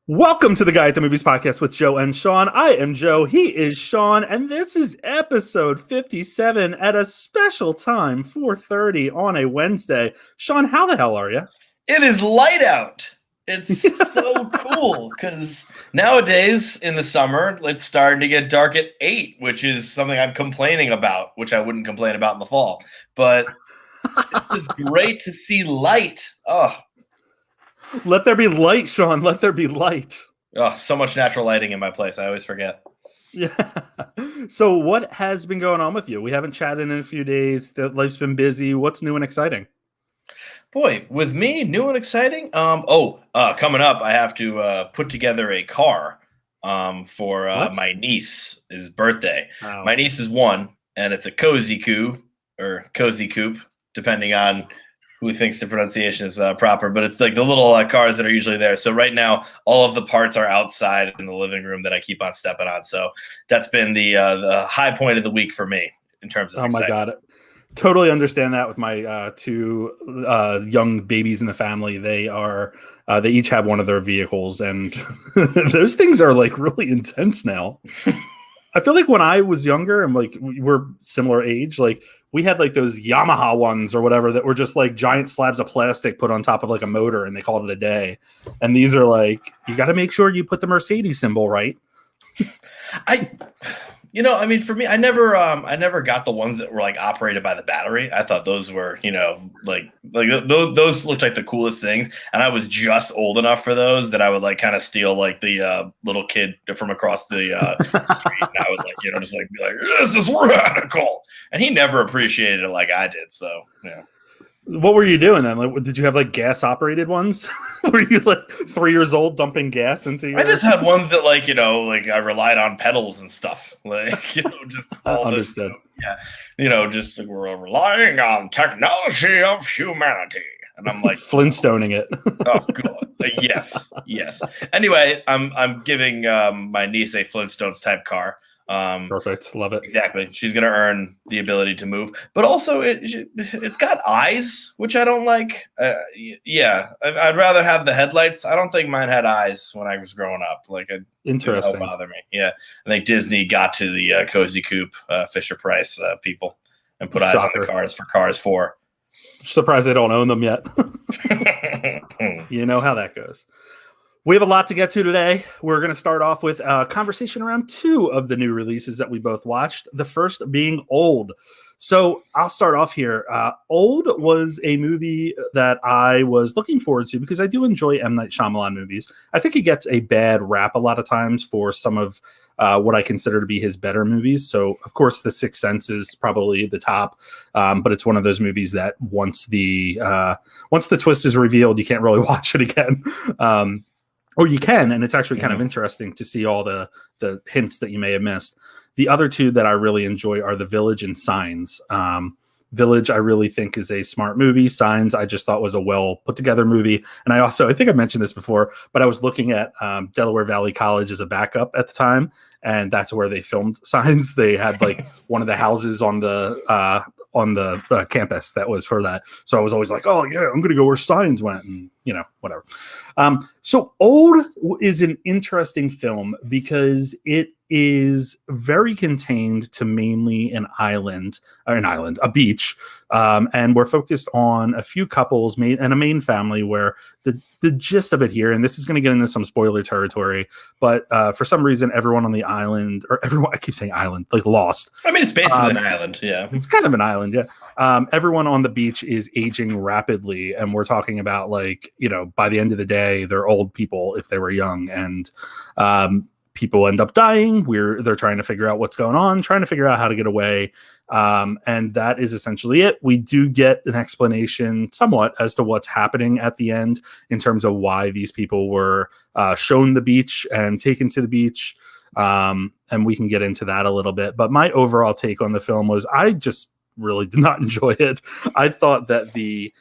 Welcome to the Guy at the Movies podcast with Joe and Sean. I am Joe. He is Sean, and this is episode 57 at a special time, 4:30 on a Wednesday. Sean, how the hell are you? It is light out. It's so cool because nowadays in the summer, it's starting to get dark at 8, which is something I'm complaining about, which I wouldn't complain about in the fall. But it's great to see light. Oh. Let there be light, Sean. Let there be light. Oh, so much natural lighting in my place. I always forget. Yeah. So what has been going on with you? We haven't chatted in a few days. Life's been busy. What's new and exciting? Boy, with me, new and exciting. Coming up, I have to put together a car for my niece's birthday. Wow. My niece is 1, and it's a cozy coupe, depending on who thinks the pronunciation is proper, but it's like the little cars that are usually there. So right now, all of the parts are outside in the living room that I keep on stepping on. So that's been the high point of the week for me in terms of excitement. My God. Totally understand that with my two young babies in the family. They each have one of their vehicles, and those things are like really intense now. I feel like when I was younger and like we're similar age, like we had like those Yamaha ones or whatever that were just like giant slabs of plastic put on top of like a motor, and they called it a day. And these are like, you got to make sure you put the Mercedes symbol right. For me, I never got the ones that were like operated by the battery. I thought those were, those looked like the coolest things. And I was just old enough for those that I would like kind of steal like the little kid from across the street. And I would like, just like be like, this is radical. And he never appreciated it like I did. So, yeah. What were you doing then? Like, did you have like gas operated ones? Were you like 3 years old dumping gas into your... I just had ones that like I relied on pedals and stuff. Like, just all understood. Just we're relying on technology of humanity. And I'm like Flintstoning it. Oh god. Yes. Anyway, I'm giving my niece a Flintstones type car. Perfect. Love it. Exactly. She's going to earn the ability to move, but also it's got eyes, which I don't like. I'd rather have the headlights. I don't think mine had eyes when I was growing up. Like, interesting. It don't bother me. Yeah. I think Disney got to the cozy coupe Fisher Price people and put eyes on the cars for Cars 4. Surprised they don't own them yet. You know how that goes. We have a lot to get to today. We're going to start off with a conversation around 2 of the new releases that we both watched. The first being Old. So I'll start off here. Old was a movie that I was looking forward to because I do enjoy M. Night Shyamalan movies. I think he gets a bad rap a lot of times for some of what I consider to be his better movies. So, of course, The Sixth Sense is probably the top, but it's one of those movies that once the twist is revealed, you can't really watch it again. Or you can, and it's actually kind of interesting to see all the hints that you may have missed. The other 2 that I really enjoy are The Village and Signs. Village, I really think, is a smart movie. Signs, I just thought was a well put together movie. And I think I mentioned this before, but I was looking at Delaware Valley College as a backup at the time, and that's where they filmed Signs. They had like one of the houses on the campus that was for that. So I was always like, oh yeah, I'm going to go where Signs went, and whatever. So Old is an interesting film because it is very contained to mainly a beach. And we're focused on a few couples and a main family where the gist of it here, and this is going to get into some spoiler territory, but for some reason, everyone on the island, I keep saying island, like Lost. I mean, it's basically an island. Yeah. It's kind of an island. Yeah. Everyone on the beach is aging rapidly. And we're talking about by the end of the day, they're old people if they were young, and people end up dying. They're trying to figure out what's going on, trying to figure out how to get away. And that is essentially it. We do get an explanation somewhat as to what's happening at the end in terms of why these people were shown the beach and taken to the beach. And we can get into that a little bit. But my overall take on the film was I just really did not enjoy it. I thought that the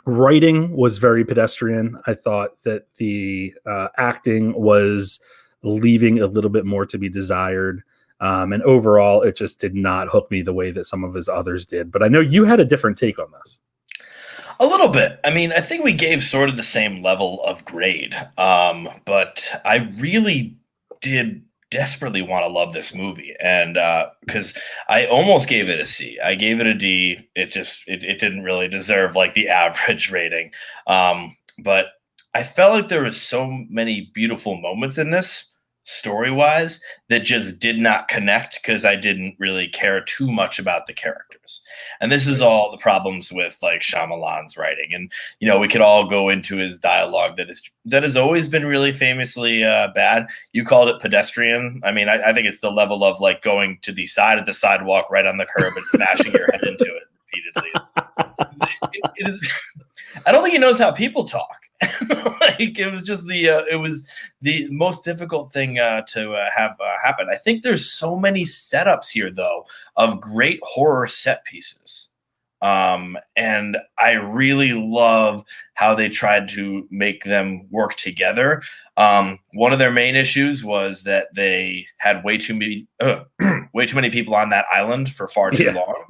writing was very pedestrian. I thought that the acting was leaving a little bit more to be desired. And overall, it just did not hook me the way that some of his others did. But I know you had a different take on this. A little bit. I mean, I think we gave sort of the same level of grade, but I really did desperately want to love this movie, and because I almost gave it a C, I gave it a D. It didn't really deserve like the average rating, but I felt like there was so many beautiful moments in this story wise that just did not connect because I didn't really care too much about the characters. And this is all the problems with like Shyamalan's writing. And we could all go into his dialogue that has always been really famously bad. You called it pedestrian. I mean, I think it's the level of like going to the side of the sidewalk right on the curb and smashing your head into it repeatedly. It is. I don't think he knows how people talk. Like it was just it was the most difficult thing to have happen. I think there's so many setups here though of great horror set pieces, and I really love how they tried to make them work together. One of their main issues was that they had way too many people on that island for far too long,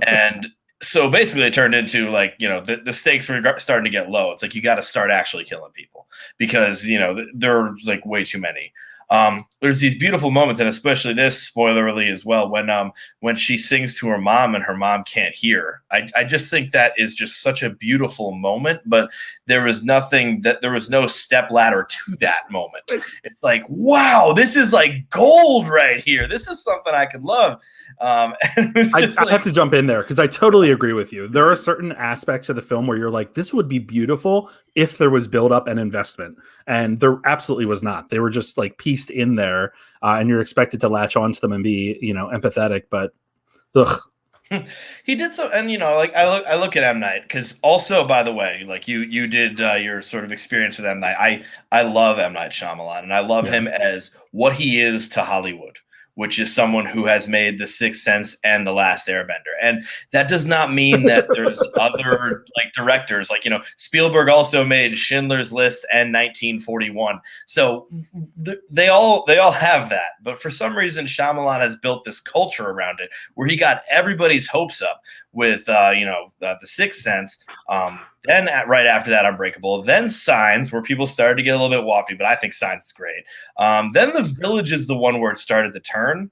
and so basically it turned into like, the stakes were starting to get low. It's like, you got to start actually killing people because, there are like way too many. There's these beautiful moments, and especially this, spoilerly as well, when she sings to her mom and her mom can't hear. I just think that is just such a beautiful moment, but there was no step ladder to that moment. It's like, wow, this is like gold right here. This is something I could love. And I have to jump in there because I totally agree with you. There are certain aspects of the film where you're like, this would be beautiful if there was build up and investment, and there absolutely was not. They were just like pieced in there, and you're expected to latch onto them and be empathetic, but ugh. He did so, and like I look at M. Night because also, by the way, like you did your sort of experience with M. Night. I love M. Night Shyamalan, and I love him as what he is to Hollywood, which is someone who has made The Sixth Sense and The Last Airbender. And that does not mean that there's other like directors, like, Spielberg also made Schindler's List and 1941. So they all have that. But for some reason, Shyamalan has built this culture around it where he got everybody's hopes up with, The Sixth Sense. Then right after that, Unbreakable. Then Signs, where people started to get a little bit wafty, but I think Signs is great. Then The Village is the one where it started to turn.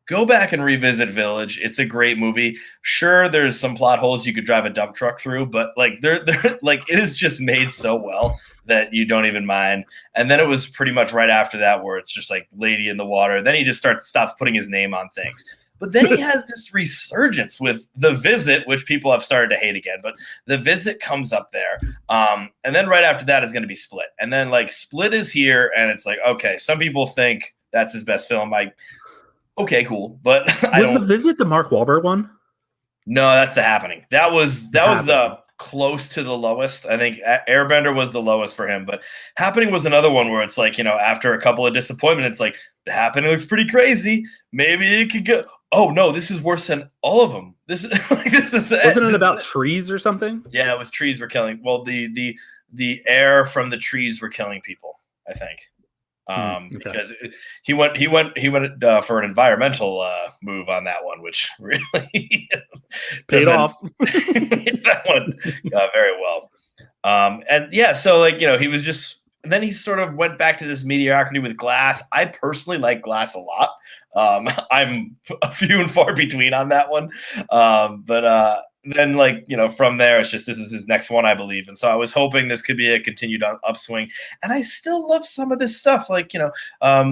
Go back and revisit Village. It's a great movie. Sure, there's some plot holes you could drive a dump truck through, but like they're like it is just made so well that you don't even mind. And then it was pretty much right after that where it's just like Lady in the Water. Then he just stops putting his name on things. But then he has this resurgence with The Visit, which people have started to hate again. But The Visit comes up there. And then right after that is going to be Split. And then like Split is here. And it's like, okay, some people think that's his best film. Okay, cool. But was The Visit the Mark Wahlberg one? No, that's The Happening. That was close to the lowest. I think Airbender was the lowest for him. But Happening was another one where it's like, after a couple of disappointment, it's like, The Happening looks pretty crazy. Maybe it could go. Oh no, this is worse than all of them. Wasn't it about trees or something? Yeah, it was trees were killing. Well, the air from the trees were killing people, I think. Because he went for an environmental move on that one, which really paid off. That one very well. And yeah, so like he was just. And then he sort of went back to this mediocrity with Glass. I personally like Glass a lot. I'm a few and far between on that one. But then like, from there, it's just, this is his next one, I believe. And so I was hoping this could be a continued upswing. And I still love some of this stuff. Like,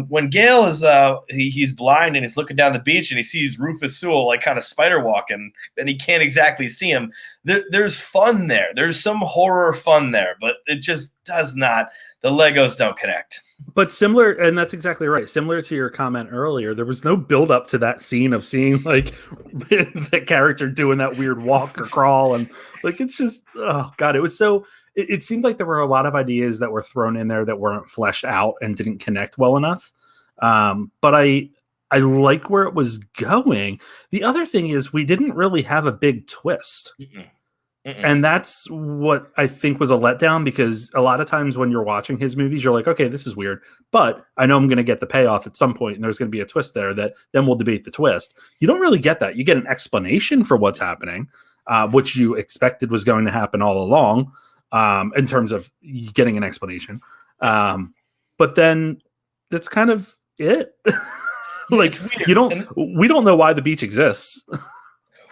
when Gale is, he's blind and he's looking down the beach and he sees Rufus Sewell, like kind of spider walking and he can't exactly see him. There's fun there. There's some horror fun there, but it just does not, the Legos don't connect. But similar, and that's exactly right. Similar to your comment earlier, there was no build up to that scene of seeing like the character doing that weird walk or crawl, and like it's just, oh god, it was so. It seemed like there were a lot of ideas that were thrown in there that weren't fleshed out and didn't connect well enough. But I like where it was going. The other thing is we didn't really have a big twist. Mm-mm. And that's what I think was a letdown, because a lot of times when you're watching his movies, you're like, okay, this is weird, but I know I'm going to get the payoff at some point and there's going to be a twist there that then we'll debate the twist. You don't really get that. You get an explanation for what's happening. which you expected was going to happen all along, in terms of getting an explanation. But then that's kind of it. Like, we don't know why the beach exists.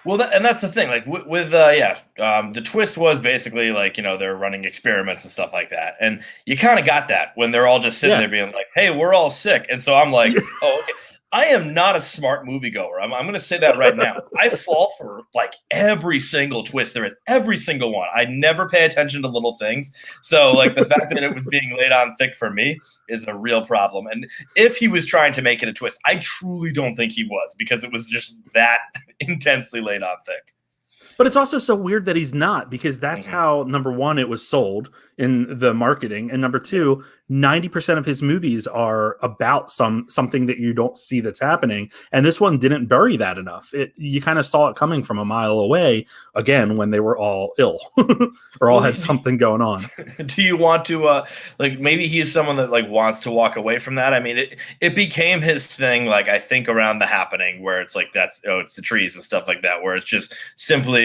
Well, that's the thing. Like the twist was basically like, they're running experiments and stuff like that, and you kind of got that when they're all just sitting there being like, "Hey, we're all sick," and so I'm like, "Oh, okay." I am not a smart moviegoer. I'm going to say that right now. I fall for like every single twist there is, every single one. I never pay attention to little things. So like the fact that it was being laid on thick for me is a real problem. And if he was trying to make it a twist, I truly don't think he was, because it was just that intensely laid on thick. But it's also so weird that he's not, because that's how, number one, it was sold in the marketing. And number two, 90% of his movies are about something that you don't see that's happening. And this one didn't bury that enough. You kind of saw it coming from a mile away, again, when they were all ill or all had something going on. Do you want to, like, maybe he's someone that like wants to walk away from that? I mean, it became his thing, like, I think around The Happening, where it's like, it's the trees and stuff like that, where it's just simply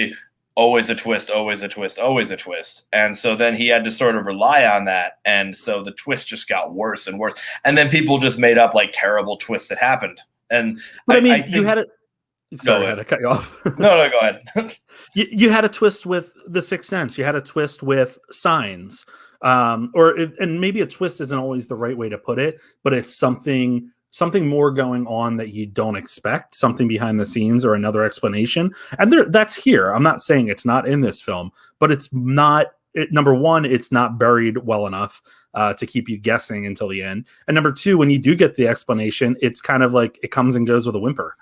always a twist, always a twist, always a twist. And so then he had to sort of rely on that. And so the twist just got worse and worse. And then people just made up like terrible twists that happened. And but I mean, you had it. Sorry, I had to cut you off. No, go ahead. you had a twist with The Sixth Sense. You had a twist with Signs. And maybe a twist isn't always the right way to put it, but it's something more going on that you don't expect, something behind the scenes or another explanation. And that's here. I'm not saying it's not in this film, but it's not. Number one, it's not buried well enough to keep you guessing until the end. And number two, when you do get the explanation, it's kind of like it comes and goes with a whimper.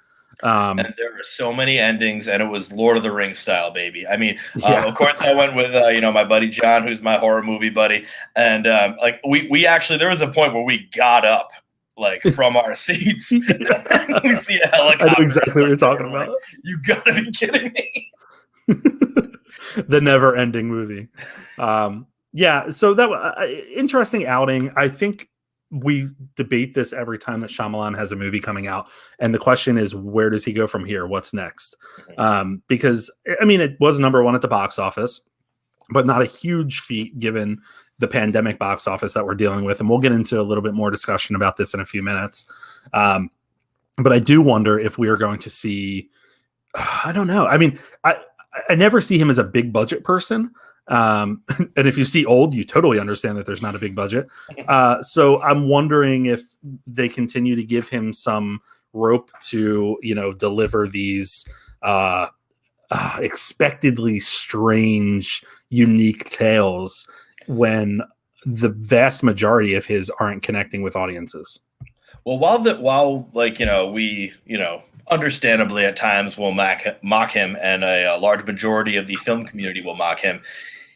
And there were so many endings, and it was Lord of the Rings style, baby. I mean, of course, I went with my buddy John, who's my horror movie buddy, and like we actually, there was a point where we got up like from our seats. We see a helicopter. I know exactly what you're talking about. Like, you gotta be kidding me. The never-ending movie. So that interesting outing. I think we debate this every time that Shyamalan has a movie coming out, and the question is, where does he go from here? What's next? Because I mean, it was number one at the box office, but not a huge feat given the pandemic box office that we're dealing with. And we'll get into a little bit more discussion about this in a few minutes. But I do wonder if we are going to see, I don't know. I mean, I never see him as a big budget person. And if you see Old, you totally understand that there's not a big budget. So I'm wondering if they continue to give him some rope to, deliver these expectedly strange, unique tales when the vast majority of his aren't connecting with audiences. Well, while we understandably at times will mock him, and a large majority of the film community will mock him,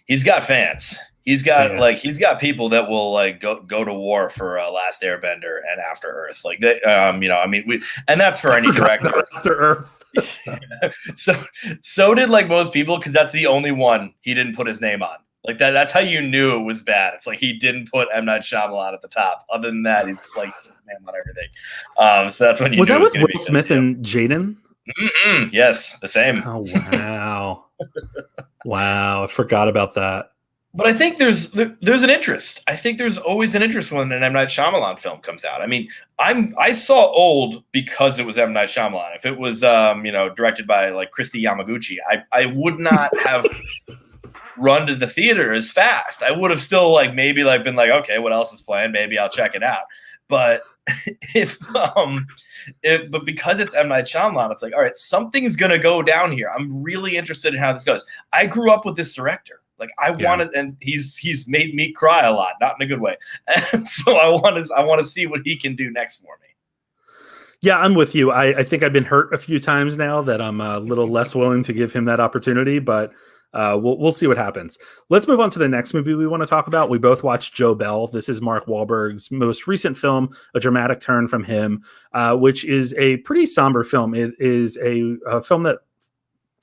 he's got fans. He's got he's got people that will like go to war for Last Airbender and After Earth. Like they, and that's for any director. After Earth. So did like most people, because that's the only one he didn't put his name on. Like that's how you knew it was bad. It's like he didn't put M. Night Shyamalan at the top. Other than that, he's like his name on everything. So that's when you was knew that it was with Will Smith and Jaden? Mm-hmm. Yes, the same. Oh wow, wow! I forgot about that. But I think there's an interest. I think there's always an interest when an M. Night Shyamalan film comes out. I mean, I saw Old because it was M. Night Shyamalan. If it was directed by like Christy Yamaguchi, I would not have run to the theater as fast. I would have still maybe been like, okay, what else is playing? Maybe I'll check it out. But but because it's M. Night Shyamalan, it's like, all right, something's gonna go down here. I'm really interested in how this goes. I grew up with this director. Like I wanted, and he's made me cry a lot, not in a good way. And so I want to see what he can do next for me. Yeah, I'm with you. I think I've been hurt a few times now that I'm a little less willing to give him that opportunity, but we'll see what happens. Let's move on to the next movie we want to talk about. We both watched Joe Bell. This is Mark Wahlberg's most recent film, a dramatic turn from him, which is a pretty somber film. It is a film that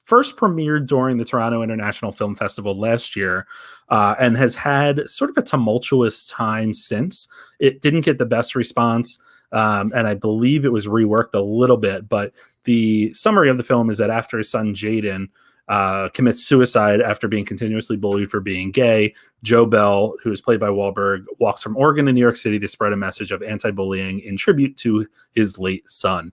first premiered during the Toronto International Film Festival last year and has had sort of a tumultuous time since. It didn't get the best response, and I believe it was reworked a little bit, but the summary of the film is that after his son Jaden commits suicide after being continuously bullied for being gay. Joe Bell, who is played by Wahlberg, walks from Oregon to New York City to spread a message of anti-bullying in tribute to his late son.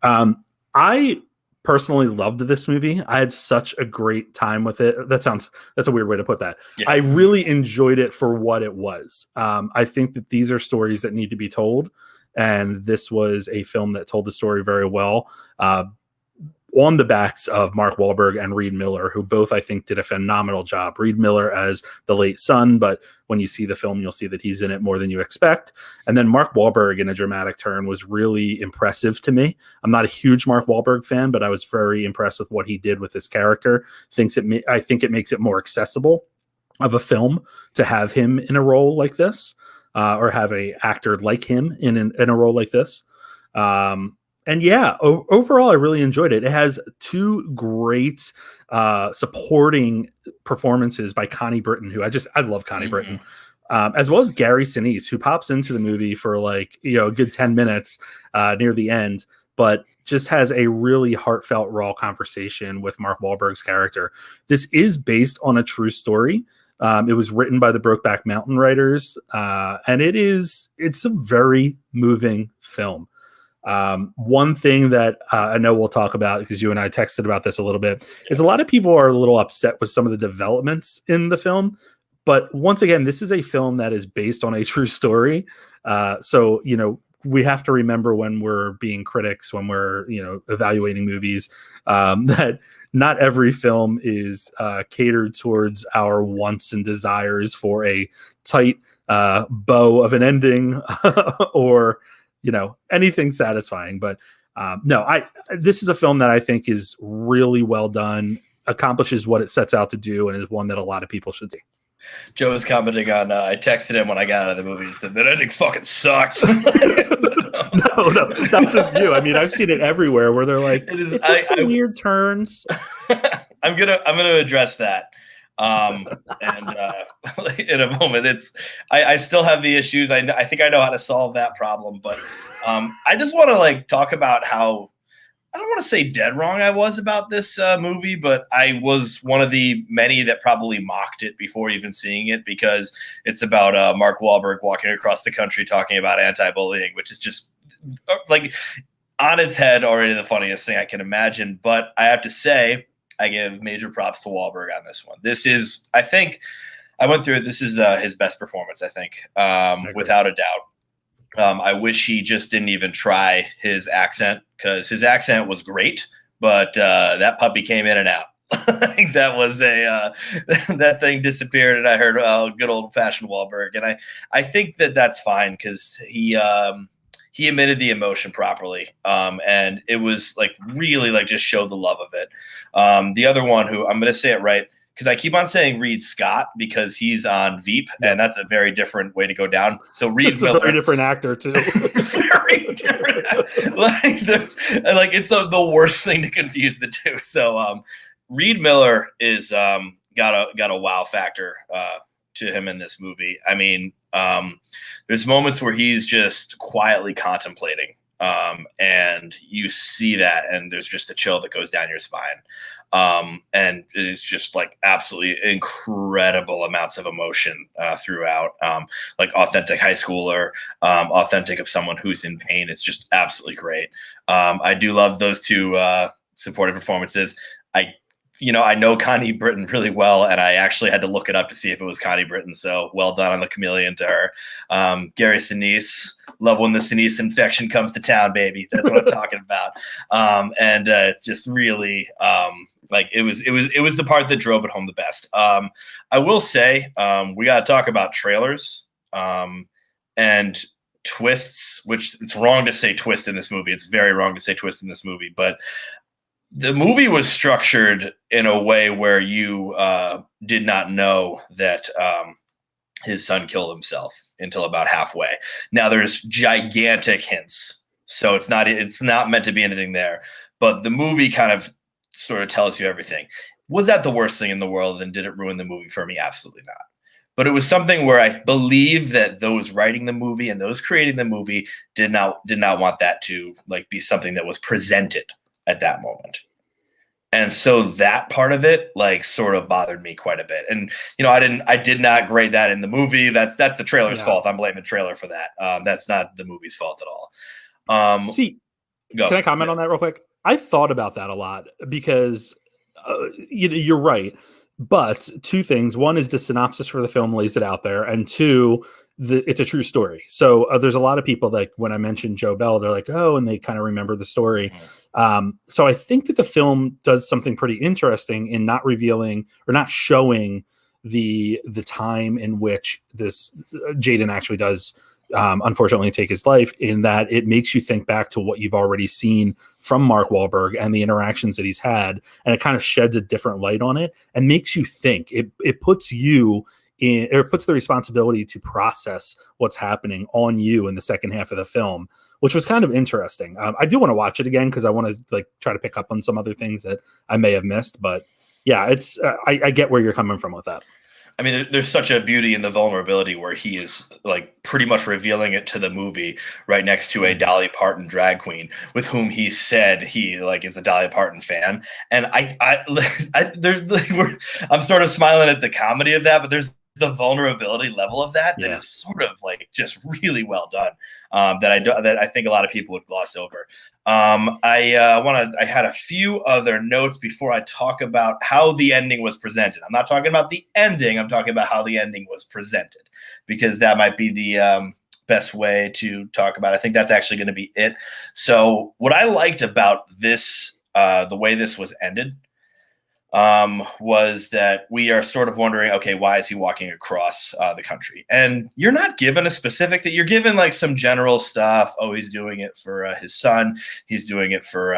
I personally loved this movie. I had such a great time with it. That's a weird way to put that. Yeah. I really enjoyed it for what it was. I think that these are stories that need to be told, and this was a film that told the story very well. On the backs of Mark Wahlberg and Reid Miller, who both, I think, did a phenomenal job. Reid Miller as the late son, but when you see the film, you'll see that he's in it more than you expect. And then Mark Wahlberg, in a dramatic turn, was really impressive to me. I'm not a huge Mark Wahlberg fan, but I was very impressed with what he did with his character. I think it makes it more accessible of a film to have him in a role like this, or have a actor like him in a role like this. And yeah, overall, I really enjoyed it. It has two great supporting performances by Connie Britton, who I love Connie Britton, as well as Gary Sinise, who pops into the movie for a good 10 minutes near the end, but just has a really heartfelt, raw conversation with Mark Wahlberg's character. This is based on a true story. It was written by the Brokeback Mountain writers, and it's a very moving film. One thing that I know we'll talk about, because you and I texted about this a little bit, is a lot of people are a little upset with some of the developments in the film. But once again, this is a film that is based on a true story. So, we have to remember when we're being critics, when we're, evaluating movies, that not every film is catered towards our wants and desires for a tight bow of an ending or anything satisfying. But this is a film that I think is really well done, accomplishes what it sets out to do, and is one that a lot of people should see. Joe was commenting on, I texted him when I got out of the movie and said that ending fucking sucked. No, not just you. I mean, I've seen it everywhere where they're like, it took some weird turns. I'm gonna address that. And in a moment, I still have the issues. I think I know how to solve that problem, but I just want to talk about how, I don't want to say dead wrong I was about this movie, but I was one of the many that probably mocked it before even seeing it, because it's about Mark Wahlberg walking across the country talking about anti-bullying, which is just on its head already the funniest thing I can imagine. But I have to say, I give major props to Wahlberg on this one. This is, I think, I went through it. This is his best performance, I think, without a doubt. I wish he just didn't even try his accent, because his accent was great, but that puppy came in and out. I think that was that thing disappeared, and I heard good old fashioned Wahlberg, and I think that's fine, because he emitted the emotion properly, and it was really just showed the love of it. The other one, who I'm going to say it right, because I keep on saying Reid Scott because he's on Veep, and that's a very different way to go down. So Reid Miller, a very different actor too. Very different. It's the worst thing to confuse the two. So Reid Miller is got a wow factor to him in this movie. I mean, there's moments where he's just quietly contemplating, and you see that, and there's just a chill that goes down your spine. And it's just absolutely incredible amounts of emotion throughout, authentic high schooler, authentic of someone who's in pain. It's just absolutely great. I do love those two supporting performances. I know Connie Britton really well, and I actually had to look it up to see if it was Connie Britton. So well done on the chameleon to her. Gary Sinise, love when the Sinise infection comes to town, baby. That's what I'm talking about. And it's just really it was the part that drove it home the best. I will say we got to talk about trailers and twists, which it's wrong to say twist in this movie. It's very wrong to say twist in this movie, but the movie was structured in a way where you did not know that his son killed himself until about halfway. Now there's gigantic hints, so it's not meant to be anything there, but the movie kind of sort of tells you everything. Was that the worst thing in the world, and did it ruin the movie for me? Absolutely not. But it was something where I believe that those writing the movie and those creating the movie did not want that to be something that was presented at that moment. And so that part of it, like, sort of bothered me quite a bit. And I did not grade that in the movie. That's the trailer's fault. I'm blaming the trailer for that. That's not the movie's fault at all. See, Go. Can I comment on that real quick? I thought about that a lot because you're right. But two things. One is the synopsis for the film lays it out there. And two, it's a true story. So there's a lot of people that when I mentioned Joe Bell, they're like, oh, and they kind of remember the story. So I think that the film does something pretty interesting in not revealing or not showing the time in which this Jaden actually does unfortunately take his life, in that it makes you think back to what you've already seen from Mark Wahlberg and the interactions that he's had. And it kind of sheds a different light on it and makes you think. It puts you in, or puts the responsibility to process what's happening on you in the second half of the film, which was kind of interesting. I do want to watch it again because I want to like try to pick up on some other things that I may have missed. But yeah, it's I get where you're coming from with that. I mean, there's such a beauty in the vulnerability where he is like pretty much revealing it to the movie right next to a Dolly Parton drag queen with whom he said he like is a Dolly Parton fan. And I'm sort of smiling at the comedy of that, but there's the vulnerability level of that is sort of like just really well done. That I think a lot of people would gloss over. I had a few other notes before I talk about how the ending was presented. I'm not talking about the ending. I'm talking about how the ending was presented, because that might be the best way to talk about it. I think that's actually going to be it. So what I liked about this, the way this was ended, was that we are sort of wondering, okay, why is he walking across the country? And you're not given a specific, that you're given like some general stuff. Oh, he's doing it for his son. He's doing it for,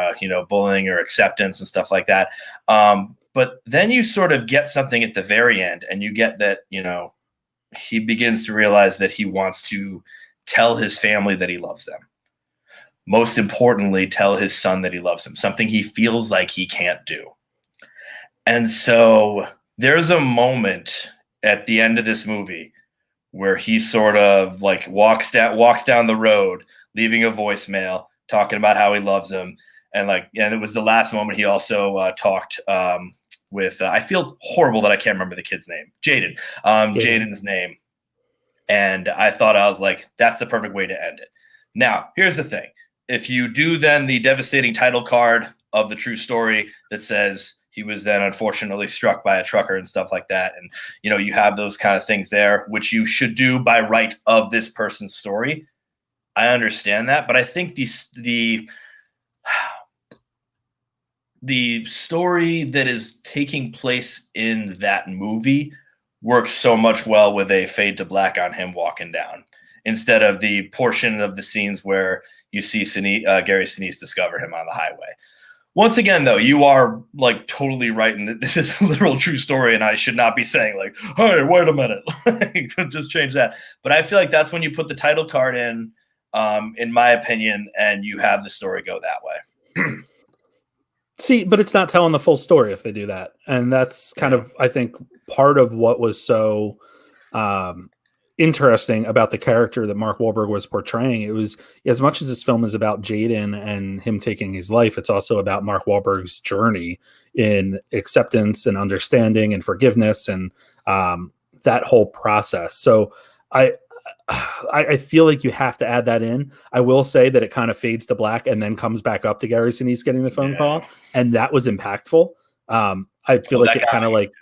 bullying or acceptance and stuff like that. But then you sort of get something at the very end, and you get that, he begins to realize that he wants to tell his family that he loves them. Most importantly, tell his son that he loves him, something he feels like he can't do. And so there's a moment at the end of this movie where he sort of like walks down the road, leaving a voicemail, talking about how he loves him. And it was the last moment he also talked with, I feel horrible that I can't remember the kid's name, Jaden, Jaden's name. And I was like, that's the perfect way to end it. Now, here's the thing. If you do then the devastating title card of the true story that says he was then unfortunately struck by a trucker and stuff like that, and you have those kind of things there, which you should do by right of this person's story. I understand that, but I think the story that is taking place in that movie works so much well with a fade to black on him walking down, instead of the portion of the scenes where you see Gary Sinise discover him on the highway. Once again, though, you are like totally right, and this is a literal true story, and I should not be saying like, "Hey, wait a minute, just change that." But I feel like that's when you put the title card in my opinion, and you have the story go that way. See, but it's not telling the full story if they do that, and that's kind of, I think, part of what was so interesting about the character that Mark Wahlberg was portraying. It was, as much as this film is about Jaden and him taking his life, it's also about Mark Wahlberg's journey in acceptance and understanding and forgiveness and that whole process. So I feel like you have to add that in. I will say that it kind of fades to black and then comes back up to Gary Sinise getting the phone call, and that was impactful. I feel like it kind of like,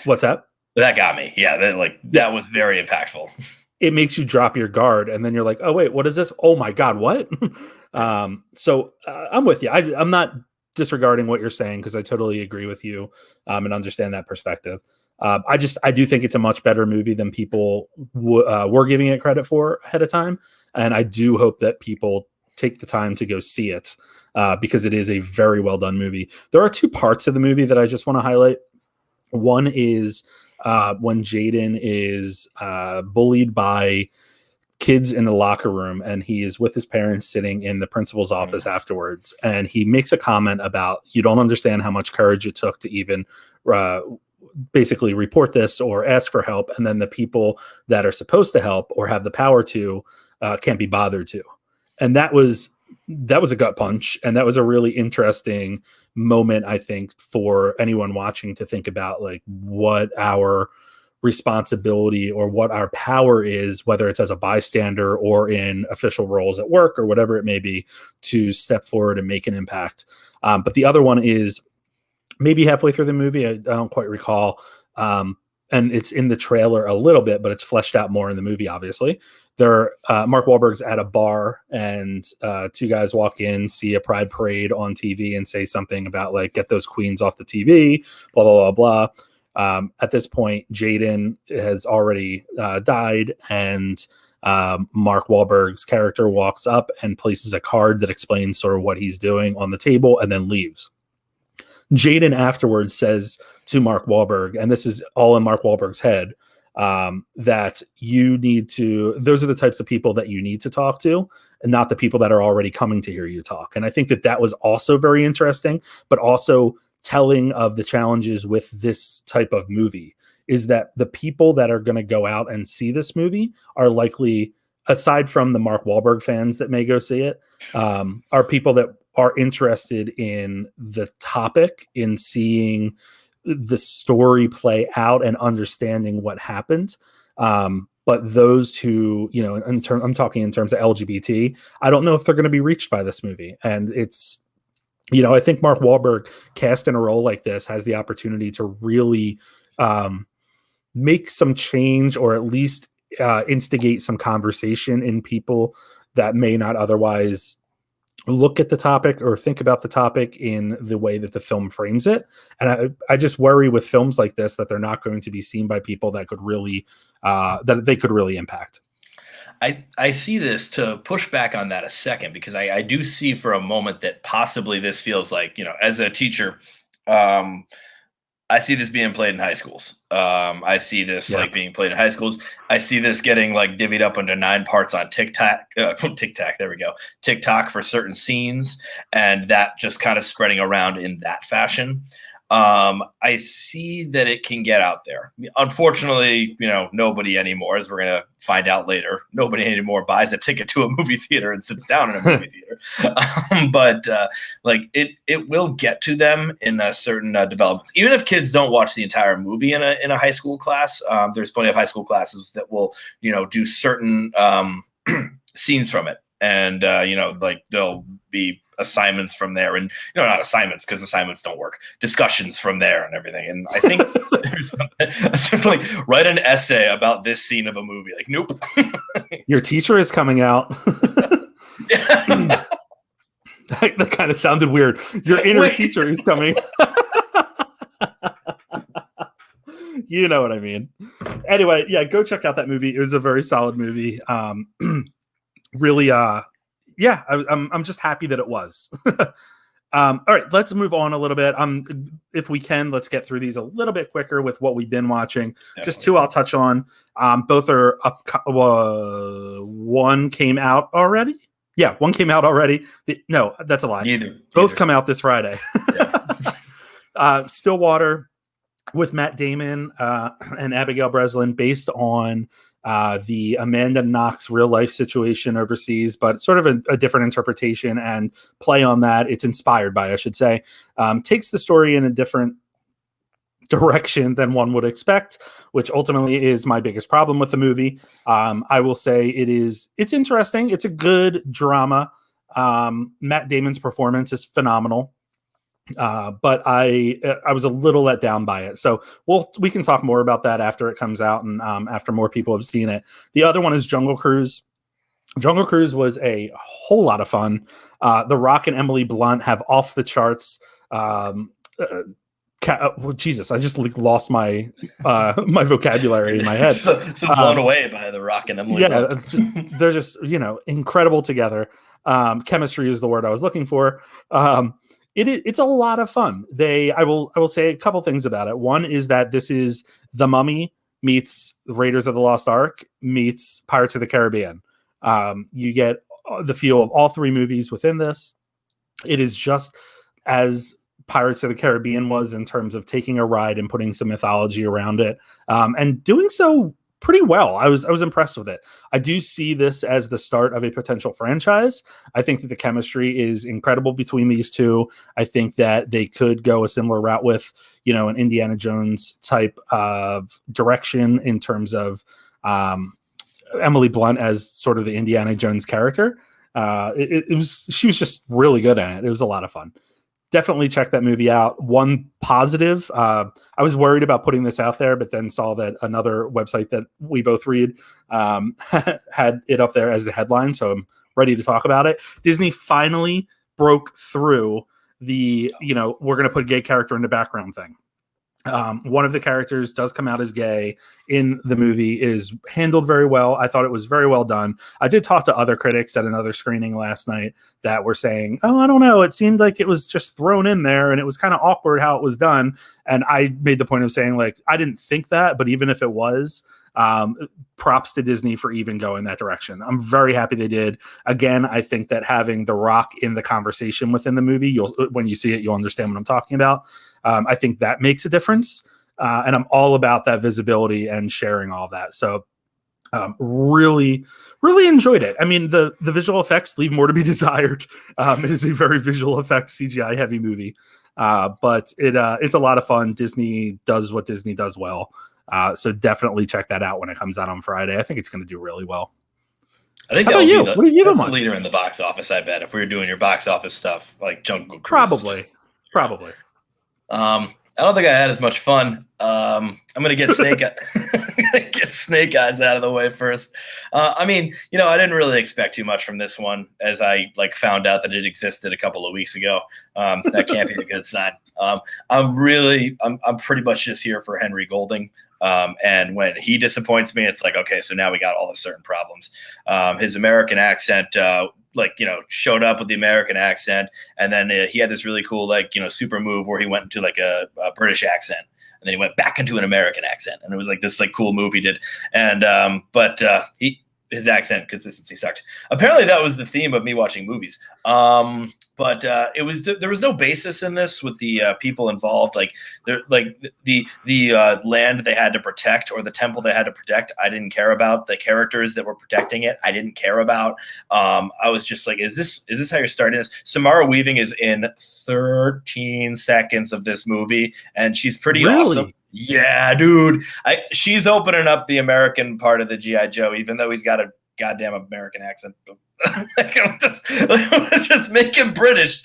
what's that? That got me. Yeah, that was very impactful. It makes you drop your guard, and then you're like, oh, wait, what is this? Oh, my God, what? So I'm with you. I'm not disregarding what you're saying, because I totally agree with you and understand that perspective. I do think it's a much better movie than people were giving it credit for ahead of time. And I do hope that people take the time to go see it because it is a very well done movie. There are two parts of the movie that I just want to highlight. One is when Jaden is bullied by kids in the locker room, and he is with his parents sitting in the principal's office afterwards. And he makes a comment about, you don't understand how much courage it took to even basically report this or ask for help. And then the people that are supposed to help or have the power to can't be bothered to. And that was that was a gut punch, and that was a really interesting moment, I think, for anyone watching to think about like what our responsibility or what our power is, whether it's as a bystander or in official roles at work or whatever it may be, to step forward and make an impact. But the other one is maybe halfway through the movie, I don't quite recall, and it's in the trailer a little bit, but it's fleshed out more in the movie, obviously. Mark Wahlberg's at a bar, and two guys walk in, see a pride parade on TV, and say something about like, get those queens off the TV, blah, blah, blah, blah. At this point, Jaden has already died, and Mark Wahlberg's character walks up and places a card that explains sort of what he's doing on the table and then leaves. Jaden afterwards says to Mark Wahlberg, and this is all in Mark Wahlberg's head, that those are the types of people that you need to talk to, and not the people that are already coming to hear you talk. And I think that was also very interesting, but also telling of the challenges with this type of movie is that the people that are going to go out and see this movie are likely, aside from the Mark Wahlberg fans that may go see it, are people that are interested in the topic, in seeing the story play out and understanding what happened. But those who, I'm talking in terms of LGBT, I don't know if they're going to be reached by this movie. And it's, I think Mark Wahlberg cast in a role like this has the opportunity to really make some change, or at least instigate some conversation in people that may not otherwise look at the topic or think about the topic in the way that the film frames it. And I just worry with films like this that they're not going to be seen by people that could really, that they could really impact. I see this, to push back on that a second, because I do see for a moment that possibly this feels like, as a teacher, I see this being played in high schools. I see this like being played in high schools. I see this getting like divvied up into 9 parts on TikTok. There we go. TikTok for certain scenes, and that just kind of spreading around in that fashion. I see that it can get out there. Unfortunately, nobody anymore, as we're going to find out later, nobody anymore buys a ticket to a movie theater and sits down in a movie theater. But it will get to them in certain developments. Even if kids don't watch the entire movie in a high school class, there's plenty of high school classes that will, do certain scenes from it. And, there'll be assignments from there, and not assignments, because assignments don't work, discussions from there and everything. And I think there's something like, write an essay about this scene of a movie. Like, nope. Your teacher is coming out. That kind of sounded weird. Your inner teacher is coming. You know what I mean. Anyway, yeah, go check out that movie. It was a very solid movie. Really, I'm just happy that it was. All right, let's move on a little bit. If we can, let's get through these a little bit quicker with what we've been watching. Definitely. Just 2 I'll touch on. Both are up. One came out already. Yeah, one came out already. No, that's a lie. Both come out this Friday. Stillwater with Matt Damon and Abigail Breslin, based on the Amanda Knox real life situation overseas, but sort of a different interpretation and play on that. It's inspired by, I should say, takes the story in a different direction than one would expect, which ultimately is my biggest problem with the movie. I will say it's interesting. It's a good drama. Matt Damon's performance is phenomenal. But I was a little let down by it. So we can talk more about that after it comes out and after more people have seen it. The other one is Jungle Cruise. Jungle Cruise was a whole lot of fun. The Rock and Emily Blunt have off the charts. Jesus, I just lost my my vocabulary in my head. so blown away by The Rock and Emily. Yeah, they're just incredible together. Chemistry is the word I was looking for. It's a lot of fun. I will say a couple things about it. One is that this is The Mummy meets Raiders of the Lost Ark meets Pirates of the Caribbean. You get the feel of all 3 movies within this. It is just as Pirates of the Caribbean was in terms of taking a ride and putting some mythology around it, and doing so pretty well. I was impressed with it. I do see this as the start of a potential franchise. I think that the chemistry is incredible between these two. I think that they could go a similar route with, you know, an Indiana Jones type of direction in terms of Emily Blunt as sort of the Indiana Jones character. She was just really good at it. It was a lot of fun. Definitely check that movie out. One positive, I was worried about putting this out there, but then saw that another website that we both read had it up there as the headline. So I'm ready to talk about it. Disney finally broke through the, you know, we're going to put a gay character in the background thing. One of the characters does come out as gay in the movie, is handled very well. I thought it was very well done. I did talk to other critics at another screening last night that were saying, oh, I don't know. It seemed like it was just thrown in there and it was kind of awkward how it was done. And I made the point of saying, like, I didn't think that, but even if it was, props to Disney for even going that direction. I'm very happy they did. Again, I think that having The Rock in the conversation within the movie, when you see it, you'll understand what I'm talking about. I think that makes a difference. And I'm all about that visibility and sharing all that. So really, really enjoyed it. I mean, the visual effects leave more to be desired. It is a very visual effects CGI heavy movie. But it's a lot of fun. Disney does what Disney does well. So definitely check that out when it comes out on Friday. I think it's going to do really well. I think that'll be the leader in the box office, I bet, if we were doing your box office stuff like Jungle Cruise. Probably. I don't think I had as much fun. I'm gonna get Snake Eyes out of the way first. I mean, you know, I didn't really expect too much from this one, as I found out that it existed a couple of weeks ago. That can't be a good sign. I'm pretty much just here for Henry Golding. And when he disappoints me, it's like, okay, so now we got all the certain problems. His American accent, showed up with the American accent, and then he had this really cool, super move where he went into a British accent, and then he went back into an American accent, and it was this cool move he did. And his accent consistency sucked. Apparently that was the theme of me watching movies. But there was no basis in this with the people involved. The land they had to protect, or the temple they had to protect, I didn't care about. The characters that were protecting it, I didn't care about. I was just like, is this how you're starting this? Samara Weaving is in 13 seconds of this movie, and she's pretty awesome. Yeah, dude. She's opening up the American part of the G.I. Joe, even though he's got a goddamn American accent. Just make him British.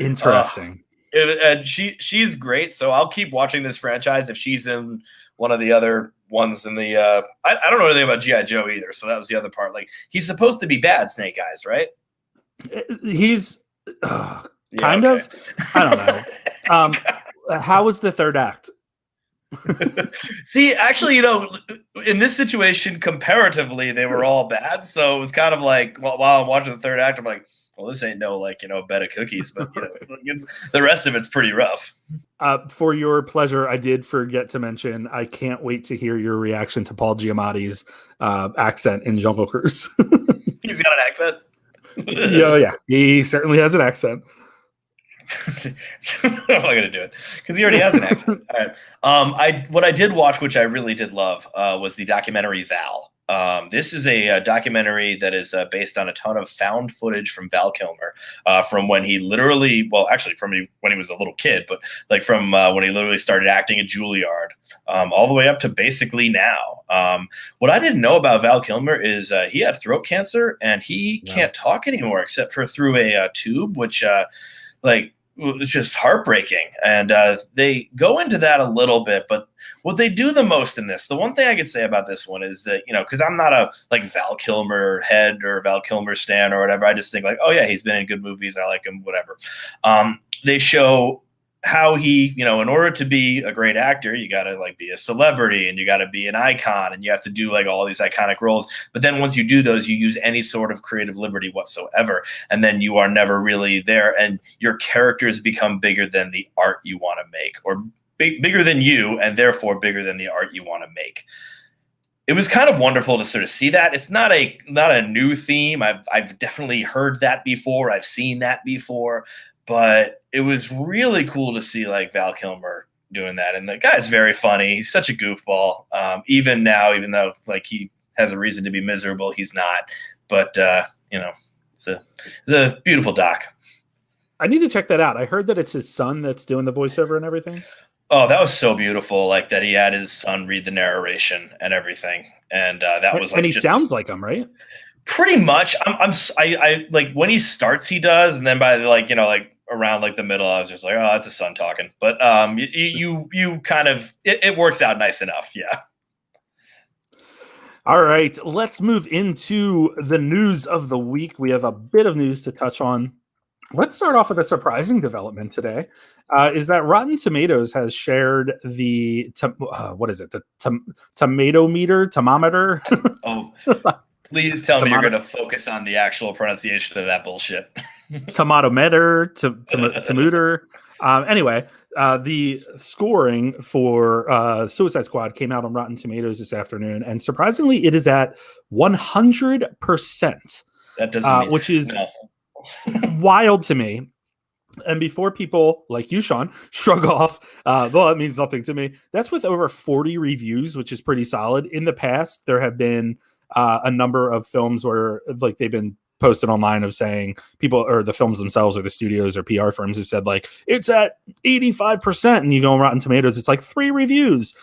Interesting. And she's great, so I'll keep watching this franchise if she's in one of the other ones in the I don't know anything about G.I. Joe either, so that was the other part. He's supposed to be bad, Snake Eyes, right? He's kind of. I don't know. How was the third act? See, actually, in this situation, comparatively, they were all bad. So it was kind of like, while I'm watching the third act, I'm like, well, this ain't no bed of cookies, but the rest of it's pretty rough. For your pleasure, I did forget to mention, I can't wait to hear your reaction to Paul Giamatti's accent in Jungle Cruise. He's got an accent. Yeah, he certainly has an accent. I'm not gonna do it because he already has an accent. All right. What I did watch, which I really did love, was the documentary Val. This is a documentary that is based on a ton of found footage from Val Kilmer, from when he literally, from when he was a little kid, but from when he literally started acting at Juilliard, all the way up to basically now. What I didn't know about Val Kilmer is he had throat cancer, and he can't talk anymore except for through a tube, which it's just heartbreaking. And they go into that a little bit, but what they do the most in this, the one thing I could say about this one is that, because I'm not a Val Kilmer head or Val Kilmer stan or whatever. I just think oh yeah, he's been in good movies, I like him, whatever. They show how he, in order to be a great actor, you got to be a celebrity, and you got to be an icon, and you have to do all these iconic roles. But then once you do those, you use any sort of creative liberty whatsoever. And then you are never really there. And your characters become bigger than the art you want to make, or bigger than you, and therefore bigger than the art you want to make. It was kind of wonderful to sort of see that. It's not a new theme. I've definitely heard that before. I've seen that before. But it was really cool to see Val Kilmer doing that. And the guy's very funny. He's such a goofball. Even now, even though like he has a reason to be miserable, he's not. But it's a beautiful doc. I need to check that out. I heard that it's his son that's doing the voiceover and everything. Oh, that was so beautiful! Like that he had his son read the narration and everything, and that was like. And he sounds like him, right? Pretty much. I like when he starts, he does, and then by like around like the middle, I was just like, oh, it's his son talking. But you kind of it works out nice enough, yeah. All right, let's move into the news of the week. We have a bit of news to touch on. Let's start off with a surprising development today. Is that Rotten Tomatoes has shared the thermometer? Oh, please tell me you're going to focus on the actual pronunciation of that bullshit. Tomatometer. Anyway, the scoring for Suicide Squad came out on Rotten Tomatoes this afternoon, and surprisingly, it is at 100%. That doesn't which is wild to me. And before people like you, Sean, shrug off, well, that means nothing to me. That's with over 40 reviews, which is pretty solid. In the past, there have been a number of films where like they've been posted online of saying people or the films themselves or the studios or PR firms have said like it's at 85%, and you go on Rotten Tomatoes, it's like 3 reviews.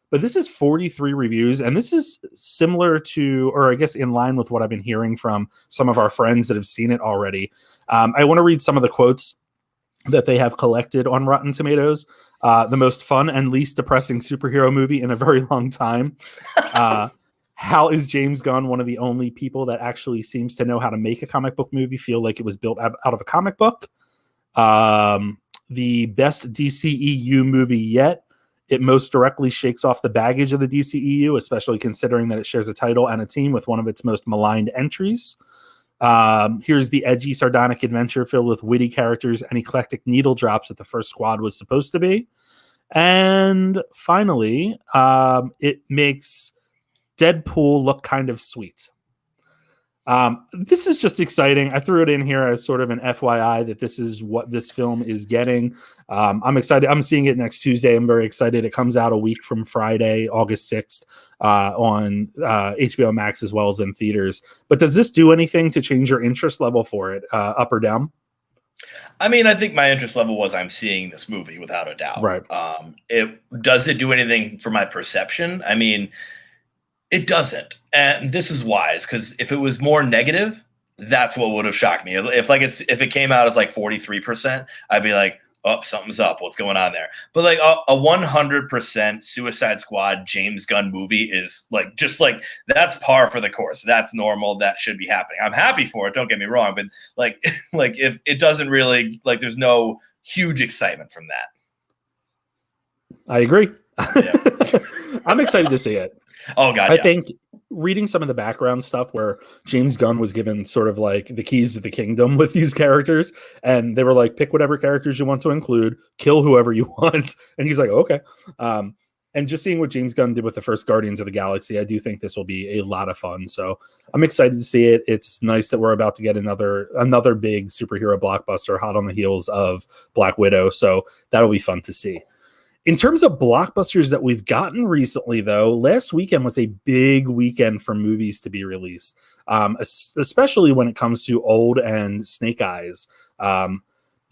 But this is 43 reviews, and this is similar to, or I guess in line with what I've been hearing from some of our friends that have seen it already. I want to read some of the quotes that they have collected on Rotten Tomatoes. The most fun and least depressing superhero movie in a very long time. How is James Gunn one of the only people that actually seems to know how to make a comic book movie feel like it was built out of a comic book? The best DCEU movie yet. It most directly shakes off the baggage of the DCEU, especially considering that it shares a title and a team with one of its most maligned entries. Here's the edgy, sardonic adventure filled with witty characters and eclectic needle drops that the first Squad was supposed to be. And finally, it makes Deadpool look kind of sweet. This is just exciting. I threw it in here as sort of an FYI that this is what this film is getting. I'm excited. I'm seeing it next Tuesday. I'm very excited. It comes out a week from Friday, August 6th, on HBO Max as well as in theaters. But does this do anything to change your interest level for it, up or down? I mean, I think my interest level was I'm seeing this movie without a doubt. Right. Does it do anything for my perception? I mean, it doesn't. And this is wise, because if it was more negative, that's what would have shocked me. If it came out as like 43%, I'd be like, oh, something's up. What's going on there? But like a 100% Suicide Squad James Gunn movie is like, just like, that's par for the course. That's normal. That should be happening. I'm happy for it. Don't get me wrong. But like if it doesn't really, like, there's no huge excitement from that. I agree. Yeah. I'm excited to see it. Oh God! I think reading some of the background stuff where James Gunn was given sort of like the keys to the kingdom with these characters, and they were like, pick whatever characters you want to include, kill whoever you want, and he's like, okay. And just seeing what James Gunn did with the first Guardians of the Galaxy, I do think this will be a lot of fun. So I'm excited to see it. It's nice that we're about to get another big superhero blockbuster hot on the heels of Black Widow. So that'll be fun to see. In terms of blockbusters that we've gotten recently, though, last weekend was a big weekend for movies to be released, especially when it comes to Old and Snake Eyes.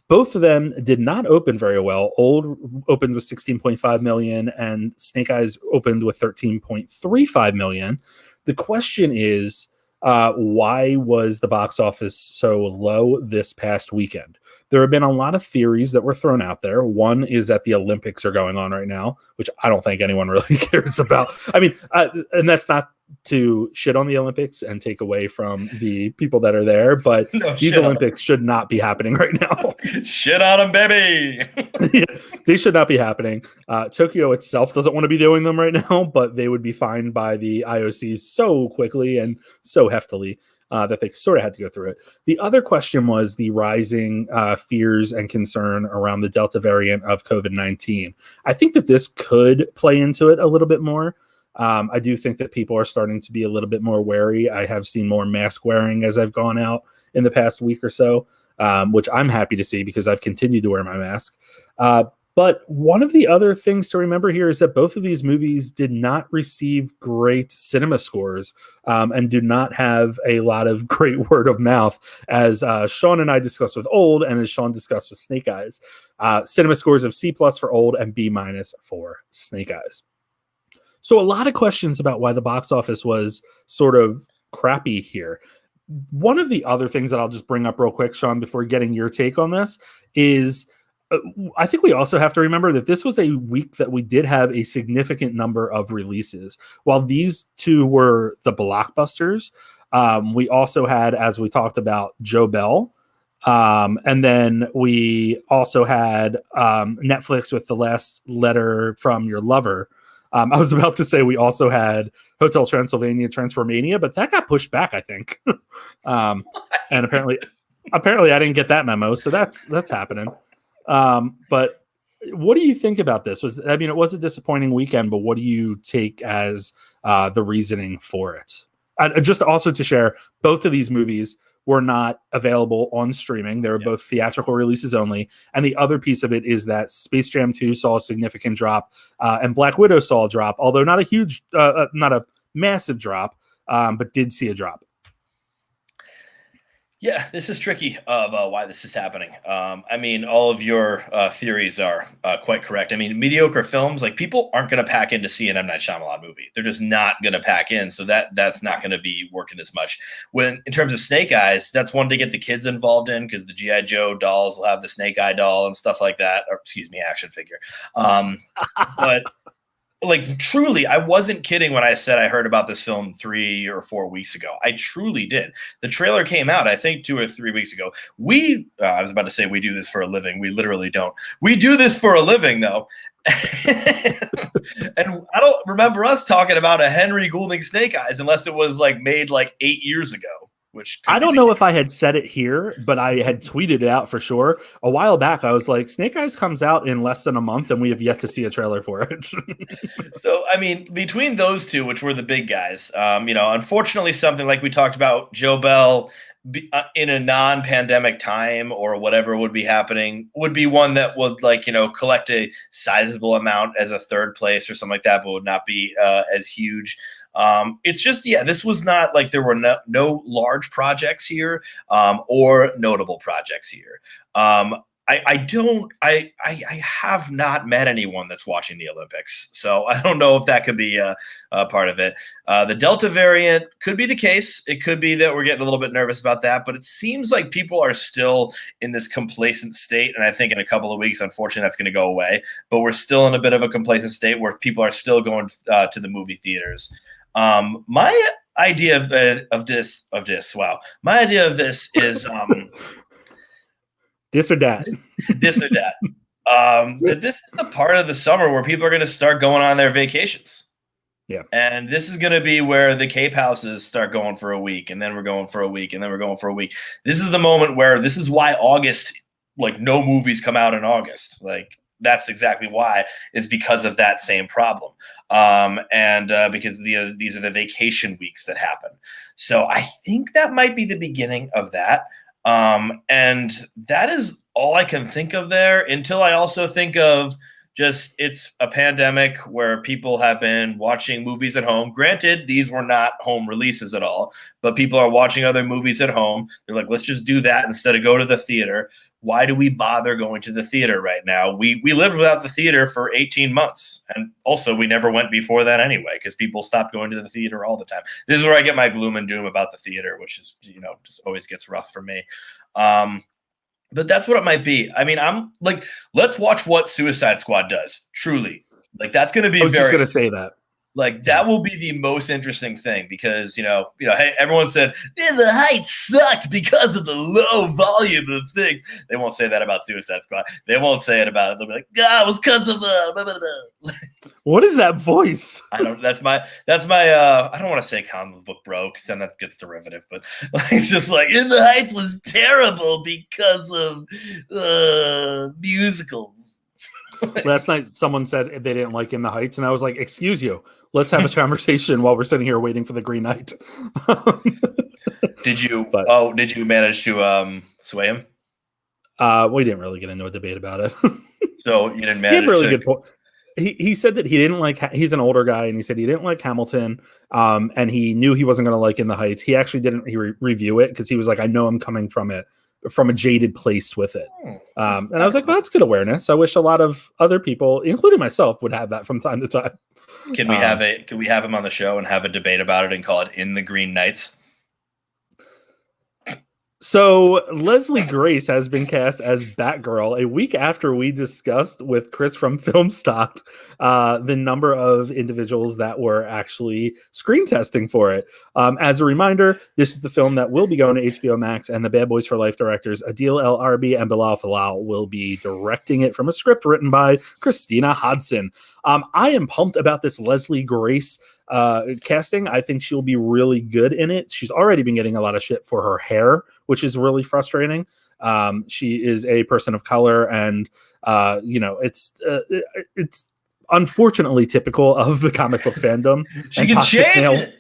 Both of them did not open very well. Old opened with 16.5 million, and Snake Eyes opened with 13.35 million. The question is, why was the box office so low this past weekend? There have been a lot of theories that were thrown out there. One is that the Olympics are going on right now, which I don't think anyone really cares about. I mean, and that's not to shit on the Olympics and take away from the people that are there, but these Olympics should not be happening right now. Shit on them, baby. Yeah, they should not be happening. Tokyo itself doesn't want to be doing them right now, but they would be fined by the IOC so quickly and so heftily that they sort of had to go through it. The other question was the rising fears and concern around the Delta variant of COVID-19. I think that this could play into it a little bit more. I do think that people are starting to be a little bit more wary. I have seen more mask wearing as I've gone out in the past week or so, which I'm happy to see because I've continued to wear my mask. But one of the other things to remember here is that both of these movies did not receive great cinema scores and do not have a lot of great word of mouth, as Sean and I discussed with Old, and as Sean discussed with Snake Eyes. Cinema scores of C+ for Old and B- for Snake Eyes. So a lot of questions about why the box office was sort of crappy here. One of the other things that I'll just bring up real quick, Sean, before getting your take on this, is I think we also have to remember that this was a week that we did have a significant number of releases. While these two were the blockbusters, we also had, as we talked about, Joe Bell. And then we also had Netflix with The Last Letter from Your Lover. I was about to say we also had Hotel Transylvania, Transformania, but that got pushed back, I think. And apparently I didn't get that memo, so that's happening. But what do you think about this? It was a disappointing weekend, but what do you take as the reasoning for it? Just also to share, both of these movies were not available on streaming. They were both theatrical releases only. And the other piece of it is that Space Jam 2 saw a significant drop, and Black Widow saw a drop, although not a massive drop, but did see a drop. Yeah, this is tricky of why this is happening. I mean, all of your theories are quite correct. I mean, mediocre films, like, people aren't going to pack in to see an M. Night Shyamalan movie. They're just not going to pack in. So that's not going to be working as much. When, in terms of Snake Eyes, that's one to get the kids involved in, because the G.I. Joe dolls will have the Snake Eye doll and stuff like that. Or, excuse me, action figure. But like, truly, I wasn't kidding when I said I heard about this film 3 or 4 weeks ago. I truly did. The trailer came out, I think, 2 or 3 weeks ago. I was about to say we do this for a living. We literally don't. We do this for a living, though. And I don't remember us talking about a Henry Goulding Snake Eyes unless it was like made like 8 years ago. Which I don't know if I had said it here, but I had tweeted it out for sure. A while back, I was like, Snake Eyes comes out in less than a month, and we have yet to see a trailer for it. So, I mean, between those two, which were the big guys, unfortunately, something like we talked about, Joe Bell, in a non-pandemic time or whatever would be happening, would be one that would, collect a sizable amount as a third place or something like that, but would not be as huge. It's just, this was not like there were no large projects here or notable projects here. I have not met anyone that's watching the Olympics, so I don't know if that could be a part of it. The Delta variant could be the case. It could be that we're getting a little bit nervous about that, but it seems like people are still in this complacent state, and I think in a couple of weeks, unfortunately, that's going to go away. But we're still in a bit of a complacent state where people are still going to the movie theaters. My idea of this is this or that. That this is the part of the summer where people are going to start going on their vacations. Yeah. And this is going to be where the Cape houses start going for a week, and then we're going for a week, and then we're going for a week. This is the moment where this is why August, like, no movies come out in August. Like, that's exactly why, is because of that same problem. Because these are the vacation weeks that happen. So I think that might be the beginning of that. And that is all I can think of there, until I also think of just, it's a pandemic where people have been watching movies at home. Granted, these were not home releases at all, but people are watching other movies at home. They're like, let's just do that instead of go to the theater. Why do we bother going to the theater right now? We lived without the theater for 18 months. And also, we never went before that anyway, because people stopped going to the theater all the time. This is where I get my gloom and doom about the theater, which is, just always gets rough for me. But that's what it might be. I mean, I'm like, let's watch what Suicide Squad does. Truly. Like, that's going to be I was just going to say that. Like, that will be the most interesting thing, because, hey, everyone said, the Heights sucked because of the low volume of things. They won't say that about Suicide Squad. They won't say it about it. They'll be like, it was because of the blah, blah, blah. What is that voice? That's my I don't want to say comic book bro, because then that gets derivative, but it's just like, In the Heights was terrible because of musicals. Last night, someone said they didn't like In the Heights, and I was like, excuse you, let's have a conversation while we're sitting here waiting for the Green Knight. Did you manage to sway him? We didn't really get into a debate about it. So you didn't He had manage really to. good point. He said that he didn't like. He's an older guy, and he said he didn't like Hamilton. And he knew he wasn't going to like In the Heights. He actually didn't review it because he was like, I know I'm coming from a jaded place with it. And I was like, well, that's good awareness. I wish a lot of other people, including myself, would have that from time to time. Can we have him on the show and have a debate about it and call it In the Green Knights? So Leslie Grace has been cast as Batgirl a week after we discussed with Chris from Filmstock the number of individuals that were actually screen testing for it. As a reminder, this is the film that will be going to HBO Max, and the Bad Boys for Life directors Adil El Arbi and Bilal Falal will be directing it from a script written by Christina Hodson. I am pumped about this Leslie Grace casting. I think she'll be really good in it. She's already been getting a lot of shit for her hair, which is really frustrating. She is a person of color, and it's unfortunately typical of the comic book fandom. She can change it.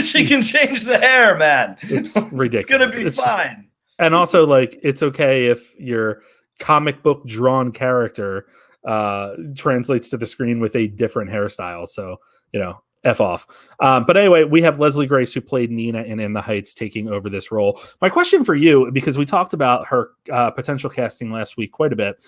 She can change the hair, man. It's ridiculous. It's gonna be fine. And also, like, it's okay if your comic book drawn character translates to the screen with a different hairstyle. So, F off. But anyway, we have Leslie Grace, who played Nina in The Heights, taking over this role. My question for you, because we talked about her potential casting last week quite a bit,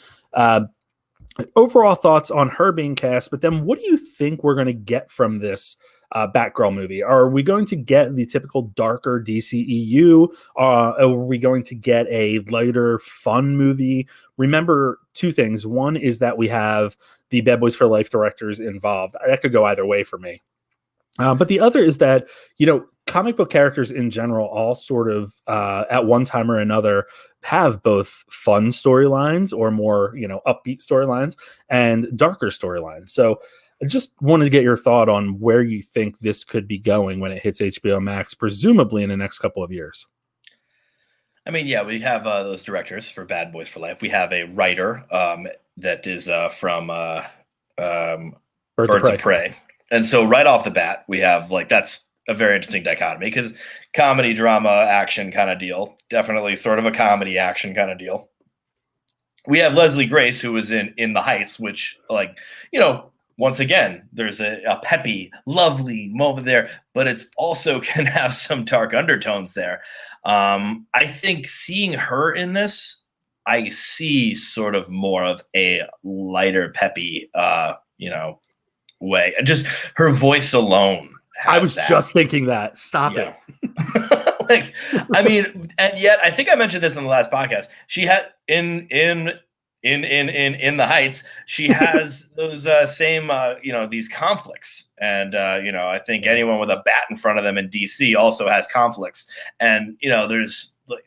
overall thoughts on her being cast, but then what do you think we're going to get from this Batgirl movie? Are we going to get the typical darker DCEU? Are we going to get a lighter, fun movie? Remember two things. One is that we have the Bad Boys for Life directors involved. That could go either way for me. But the other is that, comic book characters in general all sort of at one time or another have both fun storylines or more, upbeat storylines and darker storylines. So I just wanted to get your thought on where you think this could be going when it hits HBO Max, presumably in the next couple of years. I mean, yeah, we have those directors for Bad Boys for Life. We have a writer that is from Birds of Prey. And so right off the bat, we have that's a very interesting dichotomy because comedy, drama, action kind of deal. Definitely sort of a comedy action kind of deal. We have Leslie Grace, who was in The Heights, which once again, there's a peppy, lovely moment there, but it's also can have some dark undertones there. I think seeing her in this, I see sort of more of a lighter, peppy, way. Just her voice alone. I was just thinking that. Stop it. And yet I think I mentioned this in the last podcast. She had in The Heights, she has those same these conflicts, and I think anyone with a bat in front of them in DC also has conflicts, and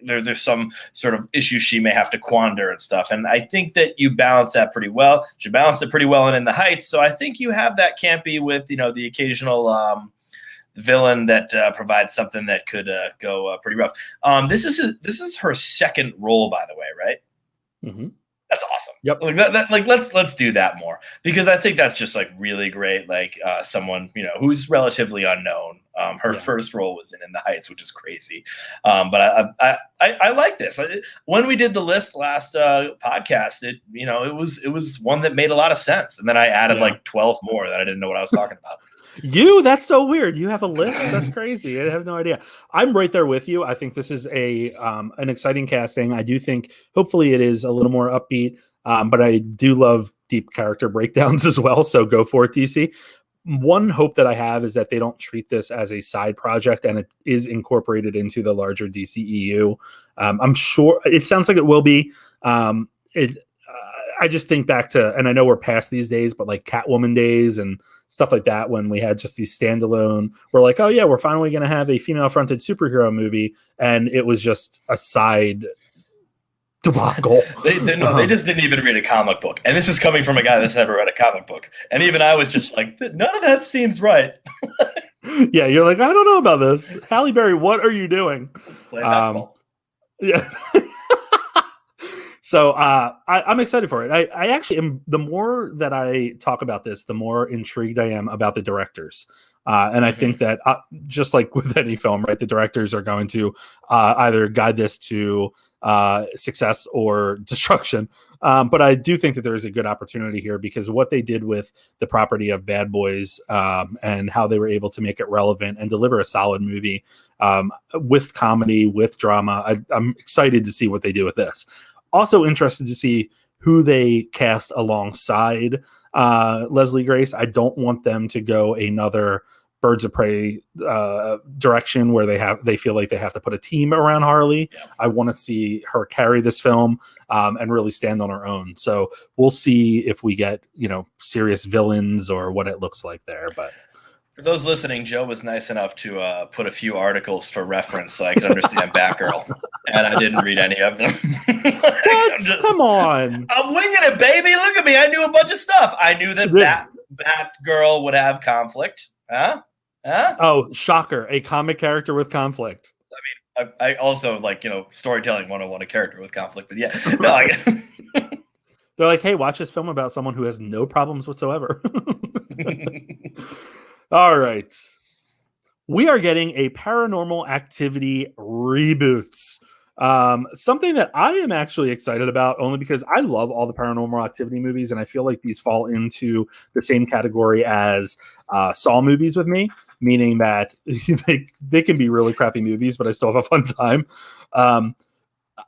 there's some sort of issues she may have to quander and stuff, and I think that you balance that pretty well. She balanced it pretty well in The Heights, so I think you have that campy with the occasional villain that provides something that could go pretty rough. This is her second role, by the way, right? Mm-hmm. That's awesome. Yep. Let's do that more, because I think that's just really great. Someone who's relatively unknown. Her first role was in The Heights, which is crazy. But I like this. When we did the list last podcast, it was one that made a lot of sense, and then I added 12 more that I didn't know what I was talking about. That's so weird. You have a list? That's crazy. I have no idea. I'm right there with you. I think this is an exciting casting. I do think hopefully it is a little more upbeat, but I do love deep character breakdowns as well. So go for it, DC. One hope that I have is that they don't treat this as a side project and it is incorporated into the larger DCEU. I'm sure it sounds like it will be. I just think back to, and I know we're past these days, but Catwoman days and stuff like that, when we had just these standalone, we're like, oh yeah, we're finally going to have a female fronted superhero movie. And it was just a side debacle. They just didn't even read a comic book. And this is coming from a guy that's never read a comic book. And even I was just like, none of that seems right. Yeah. You're like, I don't know about this. Halle Berry, what are you doing? Play basketball. Yeah. So I'm excited for it. I actually am. The more that I talk about this, the more intrigued I am about the directors. And I think that just like with any film, right, the directors are going to either guide this to success or destruction. But I do think that there is a good opportunity here because what they did with the property of Bad Boys and how they were able to make it relevant and deliver a solid movie with comedy, with drama. I'm excited to see what they do with this. Also interested to see who they cast alongside Leslie Grace. I don't want them to go another Birds of Prey direction where they feel like they have to put a team around Harley. Yeah. I want to see her carry this film and really stand on her own. So we'll see if we get, serious villains or what it looks like there. But for those listening, Joe was nice enough to put a few articles for reference so I could understand Batgirl, and I didn't read any of them. What? Come on. I'm winging it, baby. Look at me. I knew a bunch of stuff. I knew that Batgirl would have conflict. Huh? Oh, shocker. A comic character with conflict. I mean, I also storytelling 101, a character with conflict, but yeah. No, they're like, hey, watch this film about someone who has no problems whatsoever. All right. We are getting a Paranormal Activity reboots. Something that I am actually excited about only because I love all the Paranormal Activity movies, and I feel like these fall into the same category as Saw movies with me, meaning that they can be really crappy movies, but I still have a fun time.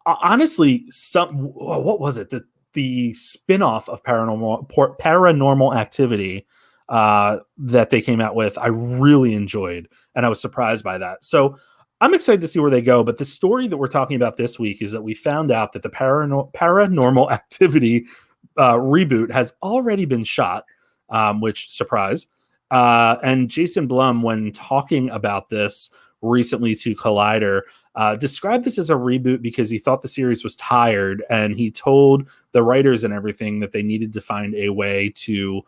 Honestly, what was it? The spin-off of Paranormal Activity that they came out with, I really enjoyed, and I was surprised by that. So I'm excited to see where they go, but the story that we're talking about this week is that we found out that the Paranormal Activity reboot has already been shot, which, surprise. And Jason Blum, when talking about this recently to Collider, described this as a reboot because he thought the series was tired, and he told the writers and everything that they needed to find a way to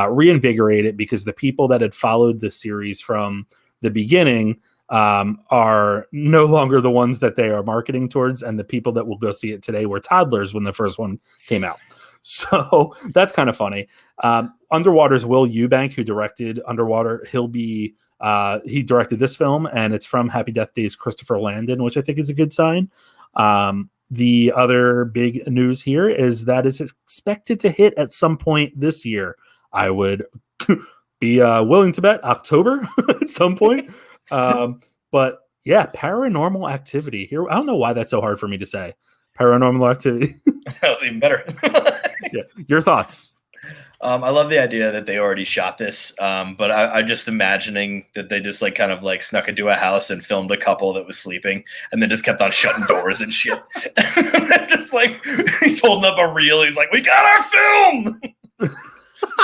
reinvigorate it because the people that had followed the series from the beginning are no longer the ones that they are marketing towards, and the people that will go see it today were toddlers when the first one came out. So that's kind of funny. Underwater's Will Eubank, who directed Underwater, he directed this film, and it's from Happy Death Day's Christopher Landon, which I think is a good sign. The other big news here is that it's expected to hit at some point this year. I would be willing to bet October at some point. But yeah, Paranormal Activity here. I don't know why that's so hard for me to say. Paranormal Activity. That was even better. Yeah. Your thoughts? I love the idea that they already shot this, but I'm just imagining that they just snuck into a house and filmed a couple that was sleeping, and then just kept on shutting doors and shit. Just he's holding up a reel. He's like, "We got our film,"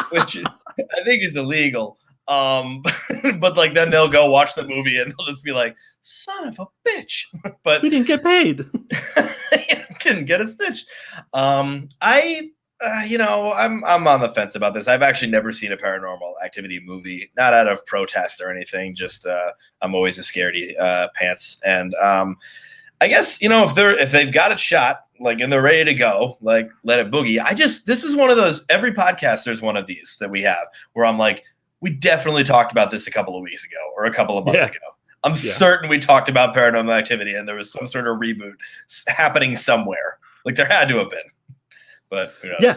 which I think is illegal. But then they'll go watch the movie and they'll just be like, "Son of a bitch!" But we didn't get paid. Didn't get a stitch. I'm on the fence about this. I've actually never seen a Paranormal Activity movie, not out of protest or anything. Just I'm always a scaredy pants, and I guess if they've got it shot and they're ready to go, let it boogie. This is one of those. Every podcast there's one of these that we have where I'm like, we definitely talked about this a couple of weeks ago or a couple of months ago. I'm certain we talked about Paranormal Activity and there was some sort of reboot happening somewhere. There had to have been. But who knows? Yeah,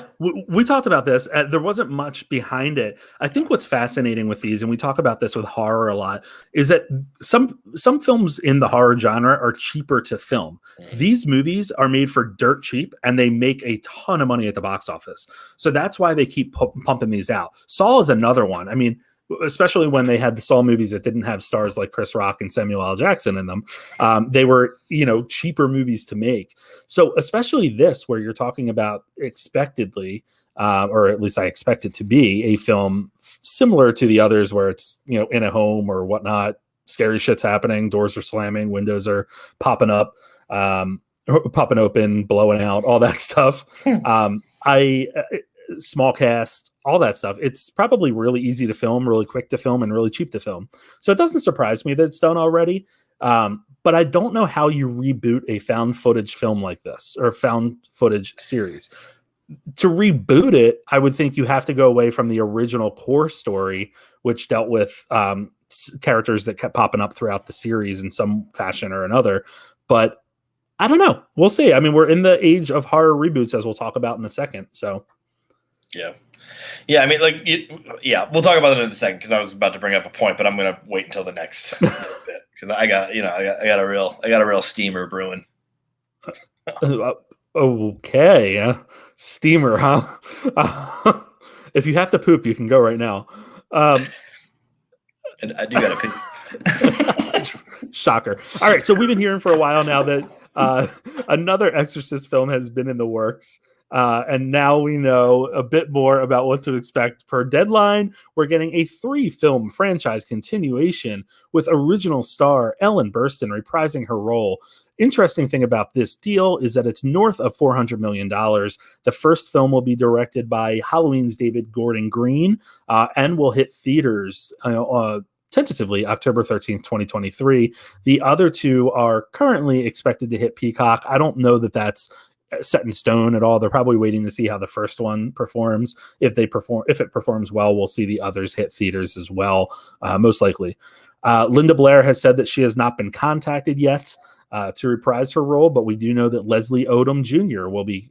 we talked about this. There wasn't much behind it. I think what's fascinating with these, and we talk about this with horror a lot, is that some films in the horror genre are cheaper to film. Mm-hmm. These movies are made for dirt cheap, and they make a ton of money at the box office. So that's why they keep pumping these out. Saw is another one. I mean, especially when they had the Saw movies that didn't have stars like Chris Rock and Samuel L. Jackson in them. They were, cheaper movies to make. So especially this, where you're talking about expectedly, or at least I expect it to be, a film similar to the others where it's, in a home or whatnot, scary shit's happening, doors are slamming, windows are popping up, popping open, blowing out, all that stuff. Small cast, all that stuff. It's probably really easy to film, really quick to film, and really cheap to film. So it doesn't surprise me that it's done already. But I don't know how you reboot a found footage film like this, or found footage series. To reboot it, I would think you have to go away from the original core story, which dealt with characters that kept popping up throughout the series in some fashion or another. But I don't know. We'll see. I mean, we're in the age of horror reboots, as we'll talk about in a second. So, yeah. I mean, like, we'll talk about it in a second because I was about to bring up a point, but I'm gonna wait until the next bit because I got a real steamer brewing. Okay, steamer, huh? If you have to poop, you can go right now. And I do gotta pee. Shocker. All right, so we've been hearing for a while now that another Exorcist film has been in the works. And now we know a bit more about what to expect. Per Deadline, we're getting a 3-film franchise continuation with original star Ellen Burstyn reprising her role. Interesting thing about this deal is that it's north of $400 million. The first film will be directed by Halloween's David Gordon Green and will hit theaters tentatively October 13th, 2023. The other two are currently expected to hit Peacock. I don't know that that's set in stone at all. They're probably waiting to see how the first one performs. If it performs well, we'll see the others hit theaters as well, most likely. Linda Blair has said that she has not been contacted yet to reprise her role, but we do know that Leslie Odom Jr. will be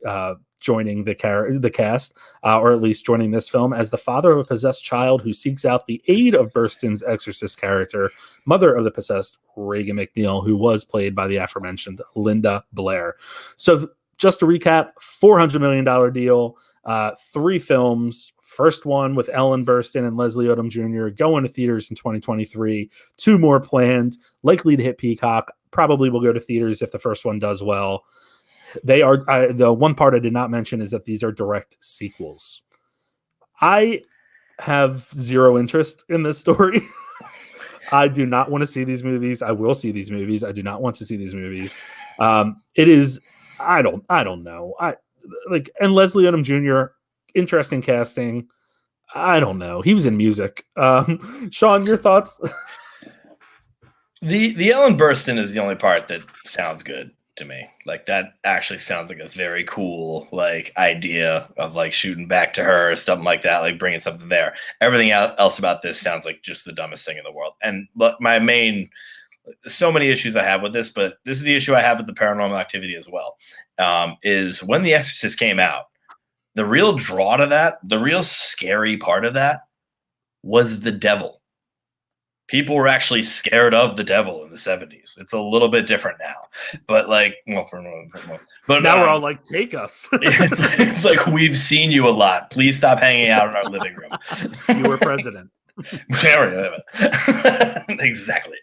joining the cast, or at least joining this film as the father of a possessed child who seeks out the aid of Burstyn's exorcist character, mother of the possessed Regan McNeil, who was played by the aforementioned Linda Blair. So just to recap, $400 million deal, 3 films. First one with Ellen Burstyn and Leslie Odom Jr. going to theaters in 2023. 2 more planned, likely to hit Peacock. Probably will go to theaters if the first one does well. They are the one part I did not mention is that these are direct sequels. I have zero interest in this story. I do not want to see these movies. I will see these movies. I do not want to see these movies. It is. I don't know. And Leslie Odom Jr. Interesting casting. I don't know. He was in music. Sean, your thoughts? The Ellen Burstyn is the only part that sounds good to me. Like, that actually sounds like a very cool idea of shooting back to her or something like that, like bringing something there. Everything else about this sounds like just the dumbest thing in the world. And so many issues I have with this, but this is the issue I have with the Paranormal Activity as well, is when The Exorcist came out, the real draw to that, the real scary part of that was the devil. People were actually scared of the devil in the 70s. It's a little bit different now, but but now we're all like, take us. it's like, we've seen you a lot. Please stop hanging out in our living room. You were president. Exactly.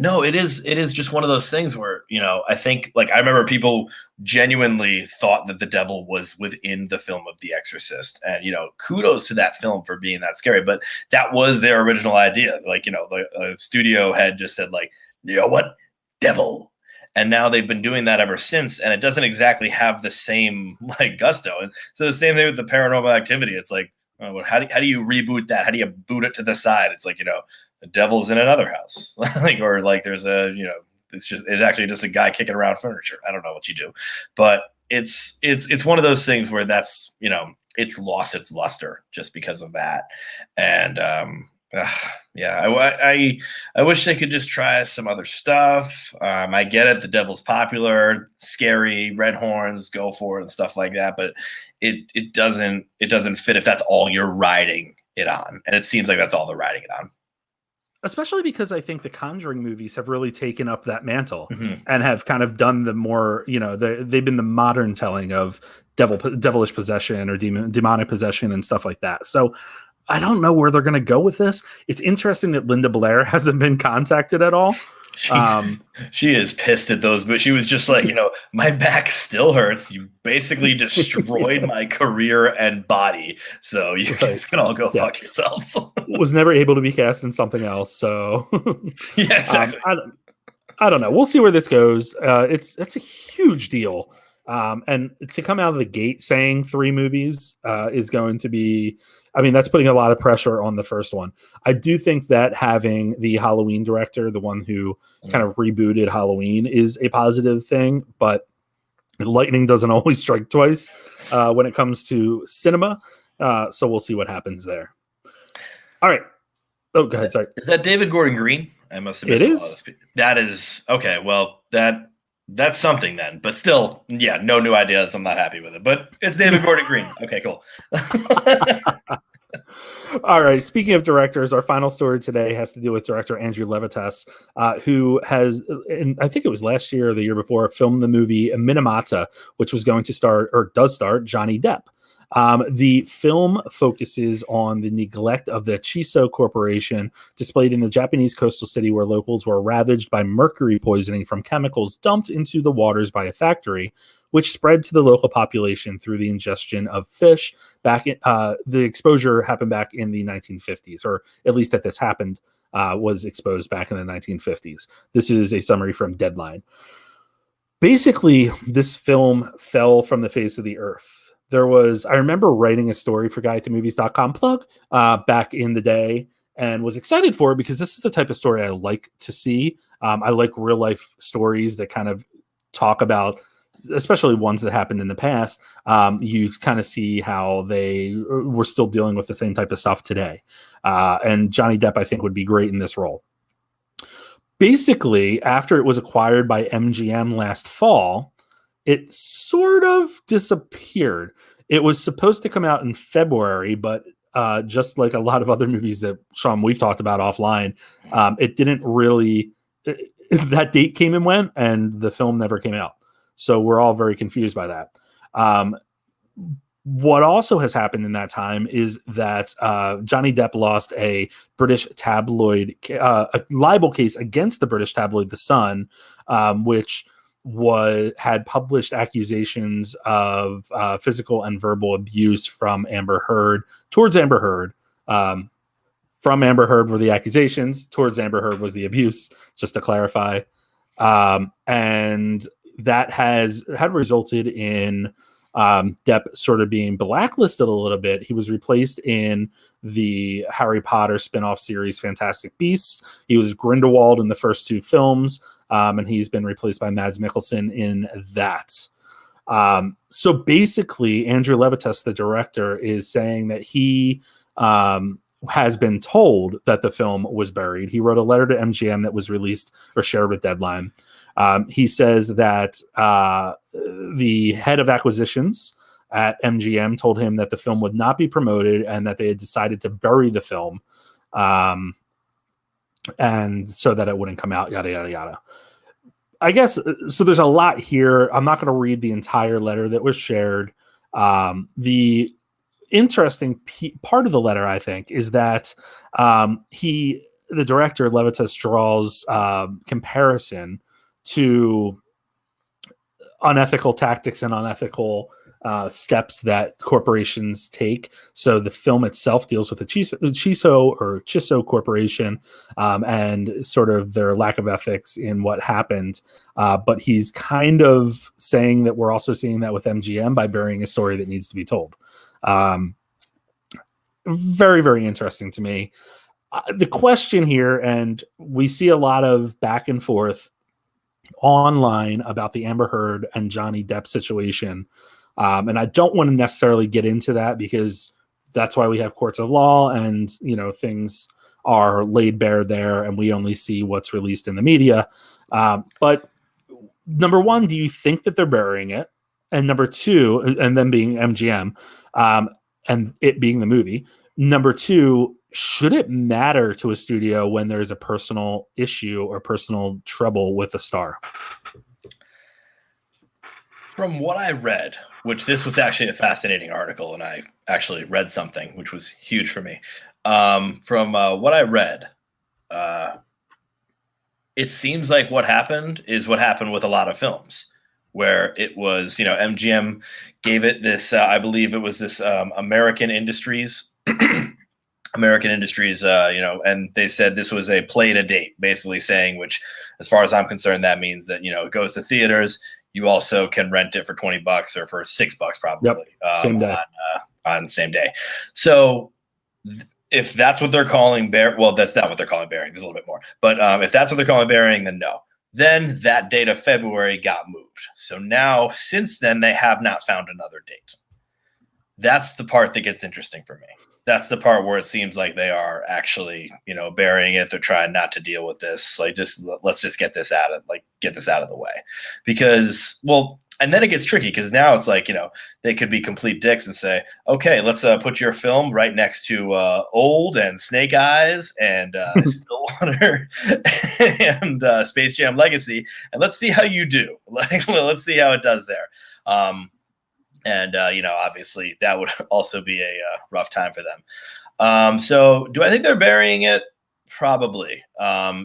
No, it is just one of those things where, I think, I remember people genuinely thought that the devil was within the film of The Exorcist. And, kudos to that film for being that scary. But that was their original idea. The studio had just said, you know what? Devil. And now they've been doing that ever since. And it doesn't exactly have the same, gusto. And so the same thing with the Paranormal Activity. It's like, how do you reboot that? How do you boot it to the side? It's like, the devil's in another house, or there's it's actually just a guy kicking around furniture. I don't know what you do, but it's one of those things where that's, it's lost its luster just because of that. And I wish they could just try some other stuff. I get it. The devil's popular, scary, red horns, go for it and stuff like that. But it doesn't fit if that's all you're riding it on. And it seems like that's all they're riding it on. Especially because I think the Conjuring movies have really taken up that mantle and have kind of done the more, they've been the modern telling of devilish possession or demonic possession and stuff like that. So I don't know where they're going to go with this. It's interesting that Linda Blair hasn't been contacted at all. She is pissed at those, but she was just like, my back still hurts. You basically destroyed my career and body. So you guys can all go fuck yourselves. Was never able to be cast in something else. So yeah, exactly. I don't know. We'll see where this goes. It's a huge deal. And to come out of the gate saying 3 movies is going to be, that's putting a lot of pressure on the first one. I do think that having the Halloween director, the one who kind of rebooted Halloween, is a positive thing, but lightning doesn't always strike twice when it comes to cinema. So we'll see what happens there. All right. Oh, go ahead. Sorry. Is that David Gordon Green? I must have missed It a is. lot of this. That is okay. Well, that's something then. But still, yeah, no new ideas. I'm not happy with it. But it's David Gordon Green. Okay, cool. All right. Speaking of directors, our final story today has to do with director Andrew Levitas, who has, I think it was last year or the year before, filmed the movie Minamata, which was going to start, or does start, Johnny Depp. The film focuses on the neglect of the Chiso Corporation displayed in the Japanese coastal city where locals were ravaged by mercury poisoning from chemicals dumped into the waters by a factory, which spread to the local population through the ingestion of fish. The exposure happened back in the 1950s, or at least that this happened was exposed back in the 1950s. This is a summary from Deadline. Basically, this film fell from the face of the earth. I remember writing a story for GuyAtTheMovies.com plug back in the day, and was excited for it because this is the type of story I like to see. I like real life stories that kind of talk about, especially ones that happened in the past. You kind of see how they were still dealing with the same type of stuff today. And Johnny Depp, I think, would be great in this role. Basically, after it was acquired by MGM last fall, it sort of disappeared. It was supposed to come out in February, but just like a lot of other movies that, Sean, we've talked about offline, it didn't really... that date came and went, and the film never came out. So we're all very confused by that. What also has happened in that time is that Johnny Depp lost a British tabloid, a libel case against the British tabloid The Sun, which had published accusations of physical and verbal abuse from Amber Heard towards Amber Heard. From Amber Heard were the accusations, towards Amber Heard was the abuse, just to clarify. And that had resulted in Depp sort of being blacklisted a little bit. He was replaced in the Harry Potter spinoff series Fantastic Beasts. He was Grindelwald in the first two films, and he's been replaced by Mads Mikkelsen in that. So basically, Andrew Levitas, the director, is saying that he has been told that the film was buried. He wrote a letter to MGM that was released or shared with Deadline. He says that the head of acquisitions at MGM told him that the film would not be promoted and that they had decided to bury the film, and so that it wouldn't come out, yada, yada, yada. I guess, so there's a lot here. I'm not going to read the entire letter that was shared. The interesting part of the letter, I think, is that the director, Levitas, draws comparison to unethical tactics and unethical steps that corporations take. So the film itself deals with the Chiso Corporation and sort of their lack of ethics in what happened. But he's kind of saying that we're also seeing that with MGM by burying a story that needs to be told. Very, very interesting to me. The question here, and we see a lot of back and forth online about the Amber Heard and Johnny Depp situation. And I don't want to necessarily get into that because that's why we have courts of law and, things are laid bare there and we only see what's released in the media. But number one, do you think that they're burying it? And number two, and then being MGM, and it being the movie. Number two, should it matter to a studio when there's a personal issue or personal trouble with a star? From what I read, which this was actually a fascinating article, and I actually read something which was huge for me. From what I read, it seems like what happened is what happened with a lot of films, where it was, MGM gave it this, I believe it was this American Industries, and they said this was a play to date, basically saying, which as far as I'm concerned, that means that, it goes to theaters. You also can rent it for $20 or for $6 probably. Yep. Same day. On the same day. So if that's what they're calling well, that's not what they're calling burying. There's a little bit more. But if that's what they're calling burying, then no. Then that date of February got moved. So now, since then, they have not found another date. That's the part that gets interesting for me. That's the part where it seems like they are actually, burying it. They're trying not to deal with this. Like, let's just get this out of the way, because, well, and then it gets tricky because now it's like, they could be complete dicks and say, okay, let's put your film right next to Old and Snake Eyes and Stillwater and Space Jam Legacy, and let's see how you do. Like, let's see how it does there. Obviously that would also be a rough time for them. So do I think they're burying it? Probably.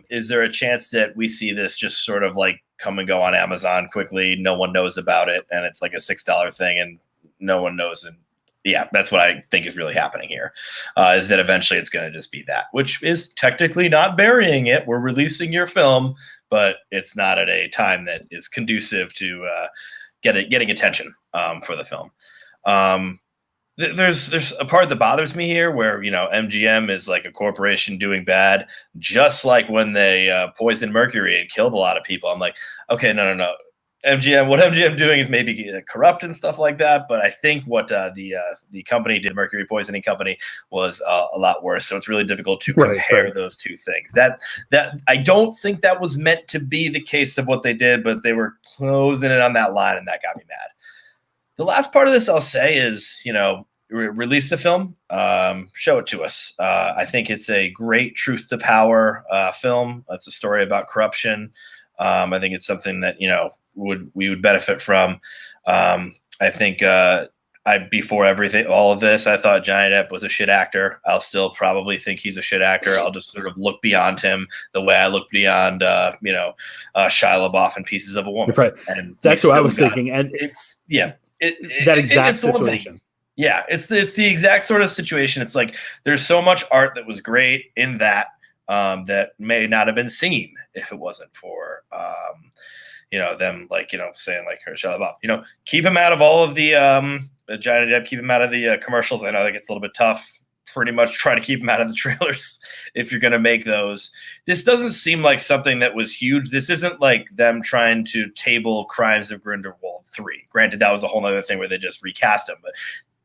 Is there a chance that we see this just sort of like come and go on Amazon quickly? No one knows about it, and it's like a $6 thing, and no one knows. And yeah, that's what I think is really happening here. Is that eventually it's going to just be that, which is technically not burying it. We're releasing your film, but it's not at a time that is conducive to getting attention for the film. There's a part that bothers me here where, MGM is like a corporation doing bad, just like when they poisoned mercury and killed a lot of people. I'm like, okay, no. What MGM doing is maybe corrupt and stuff like that, but I think what the company did, Mercury Poisoning Company, was a lot worse. So it's really difficult to compare those two things. That I don't think that was meant to be the case of what they did, but they were closing it on that line, and that got me mad. The last part of this I'll say is, release the film, show it to us. I think it's a great truth to power film. It's a story about corruption. I think it's something that, we would benefit from. I think before all of this, I thought Johnny Depp was a shit actor. I'll still probably think he's a shit actor. I'll just sort of look beyond him the way I look beyond, Shia LaBeouf in Pieces of a Woman. Right. And that's what I was thinking. And it's that exact situation. Yeah, it's the exact sort of situation. It's like there's so much art that was great in that that may not have been seen if it wasn't for them saying like Shia LaBeouf. Keep him out of all of the Johnny Depp. Keep him out of the commercials. I know that gets a little bit tough. Pretty much try to keep him out of the trailers if you're going to make those. This doesn't seem like something that was huge. This isn't like them trying to table Crimes of Grindelwald 3. Granted, that was a whole other thing where they just recast him, but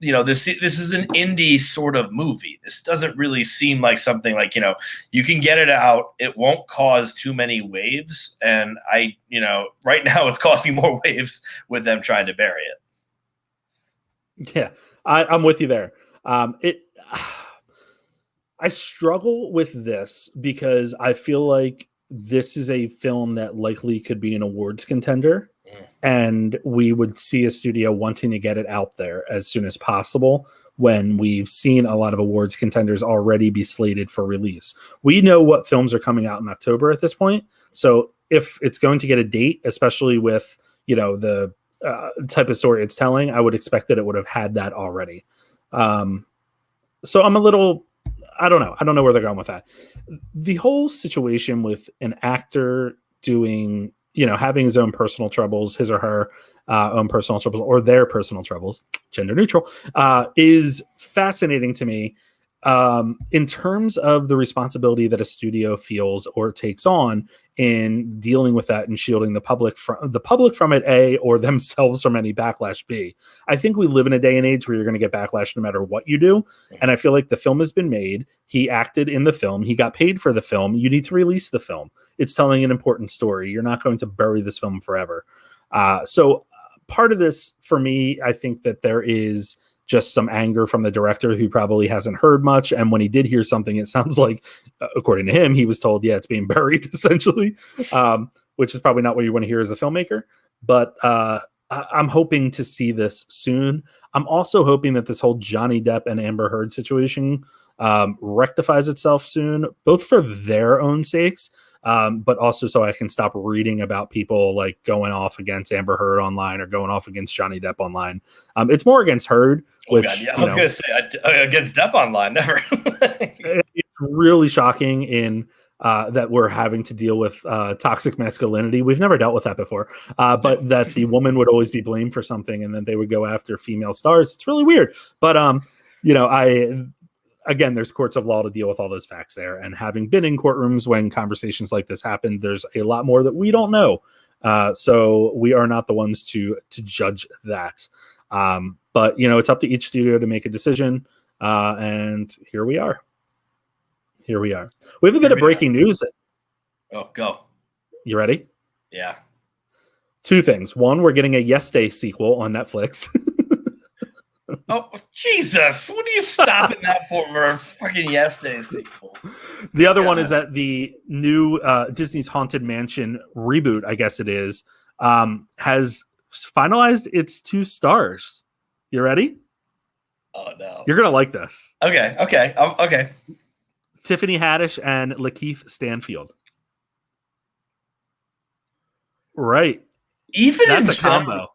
this is an indie sort of movie. This doesn't really seem like something like, you can get it out. It won't cause too many waves. And right now it's causing more waves with them trying to bury it. Yeah, I'm with you there. I struggle with this because I feel like this is a film that likely could be an awards contender, and we would see a studio wanting to get it out there as soon as possible when we've seen a lot of awards contenders already be slated for release. We know what films are coming out in October at this point. So if it's going to get a date, especially with, the type of story it's telling, I would expect that it would have had that already. So I'm a little, I don't know. I don't know where they're going with that. The whole situation with an actor doing, having his own personal troubles, his or her own personal troubles, or their personal troubles, gender neutral, is fascinating to me in terms of the responsibility that a studio feels or takes on in dealing with that and shielding the public from it, A, or themselves from any backlash, B. I think we live in a day and age where you're going to get backlash no matter what you do. And I feel like the film has been made. He acted in the film. He got paid for the film. You need to release the film. It's telling an important story. You're not going to bury this film forever. So part of this, for me, I think that there is just some anger from the director who probably hasn't heard much. And when he did hear something, it sounds like, according to him, he was told, yeah, it's being buried, essentially, which is probably not what you want to hear as a filmmaker. But I'm hoping to see this soon. I'm also hoping that this whole Johnny Depp and Amber Heard situation rectifies itself soon, both for their own sakes, but also so I can stop reading about people like going off against Amber Heard online or going off against Johnny Depp online. It's more against Heard, which I was going to say against Depp online, never. It's really shocking that we're having to deal with toxic masculinity. We've never dealt with that before, but that the woman would always be blamed for something and then they would go after female stars. It's really weird. But, again, there's courts of law to deal with all those facts there. And having been in courtrooms when conversations like this happen, there's a lot more that we don't know. So we are not the ones to judge that. But, it's up to each studio to make a decision. And here we are. We have a bit of breaking news. Oh, go. You ready? Yeah. 2 things. 1, we're getting a Yes Day sequel on Netflix. Oh, Jesus. What are you stopping that for a fucking Yes Day sequel? The other one is that the new Disney's Haunted Mansion reboot, I guess it is, has finalized its 2 stars. You ready? Oh, no. You're going to like this. Okay. Okay. Tiffany Haddish and Lakeith Stanfield. Right. Even that's in a combo.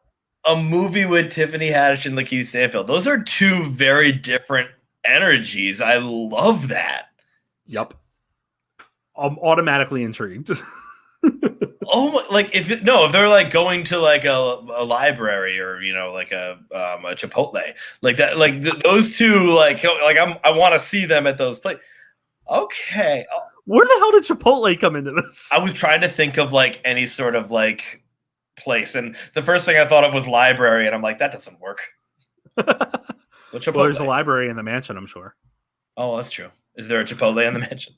A movie with Tiffany Haddish and Lakeith Stanfield. Those are 2 very different energies. I love that. Yep. I'm automatically intrigued. Oh, like if they're like going to like a library or like a Chipotle like that, like those 2 like I want to see them at those places. Okay. Where the hell did Chipotle come into this? I was trying to think of like any sort of like place, and the first thing I thought of was library, and I'm like, that doesn't work. So Chipotle. Well, there's a library in the mansion, I'm sure. Oh, that's true. Is there a Chipotle in the mansion?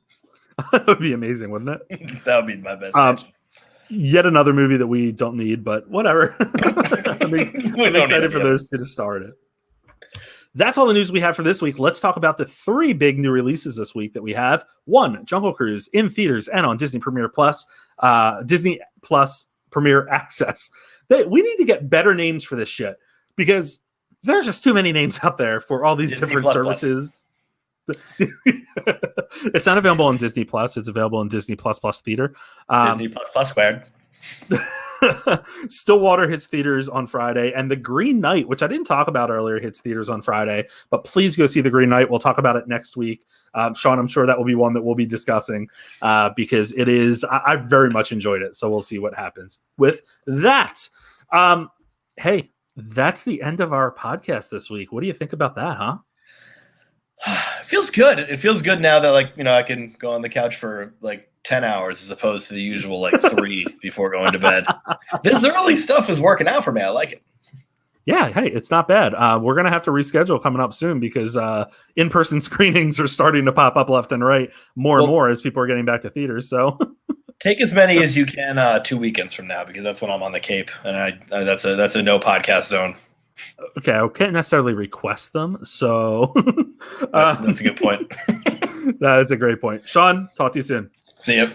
That would be amazing, wouldn't it? That would be my best mansion. Yet another movie that we don't need, but whatever. I'm excited for those 2 to star in it. That's all the news we have for this week. Let's talk about the 3 big new releases this week that we have. 1, Jungle Cruise in theaters and on Disney Premiere Plus, Disney Plus Premiere Access. We need to get better names for this shit because there's just too many names out there for all these Disney different Plus services. It's not available on Disney Plus. It's available in Disney Plus Theater. Disney Plus squared. Stillwater hits theaters on Friday, and The Green Knight, which I didn't talk about earlier, hits theaters on Friday. But please go see The Green Knight. We'll talk about it next week. Sean, I'm sure that will be one that we'll be discussing because it is. I very much enjoyed it. So we'll see what happens with that. Hey, that's the end of our podcast this week. What do you think about that, huh? It feels good. It feels good now that I can go on the couch for like 10 hours as opposed to the usual like 3 before going to bed. This early stuff is working out for me. I like it. Yeah, hey, it's not bad. We're going to have to reschedule coming up soon because in-person screenings are starting to pop up left and right more and more as people are getting back to theaters. So take as many as you can 2 weekends from now because that's when I'm on the Cape, and that's a no podcast zone. Okay, I can't necessarily request them, so that's a good point. That is a great point. Sean, talk to you soon. See you.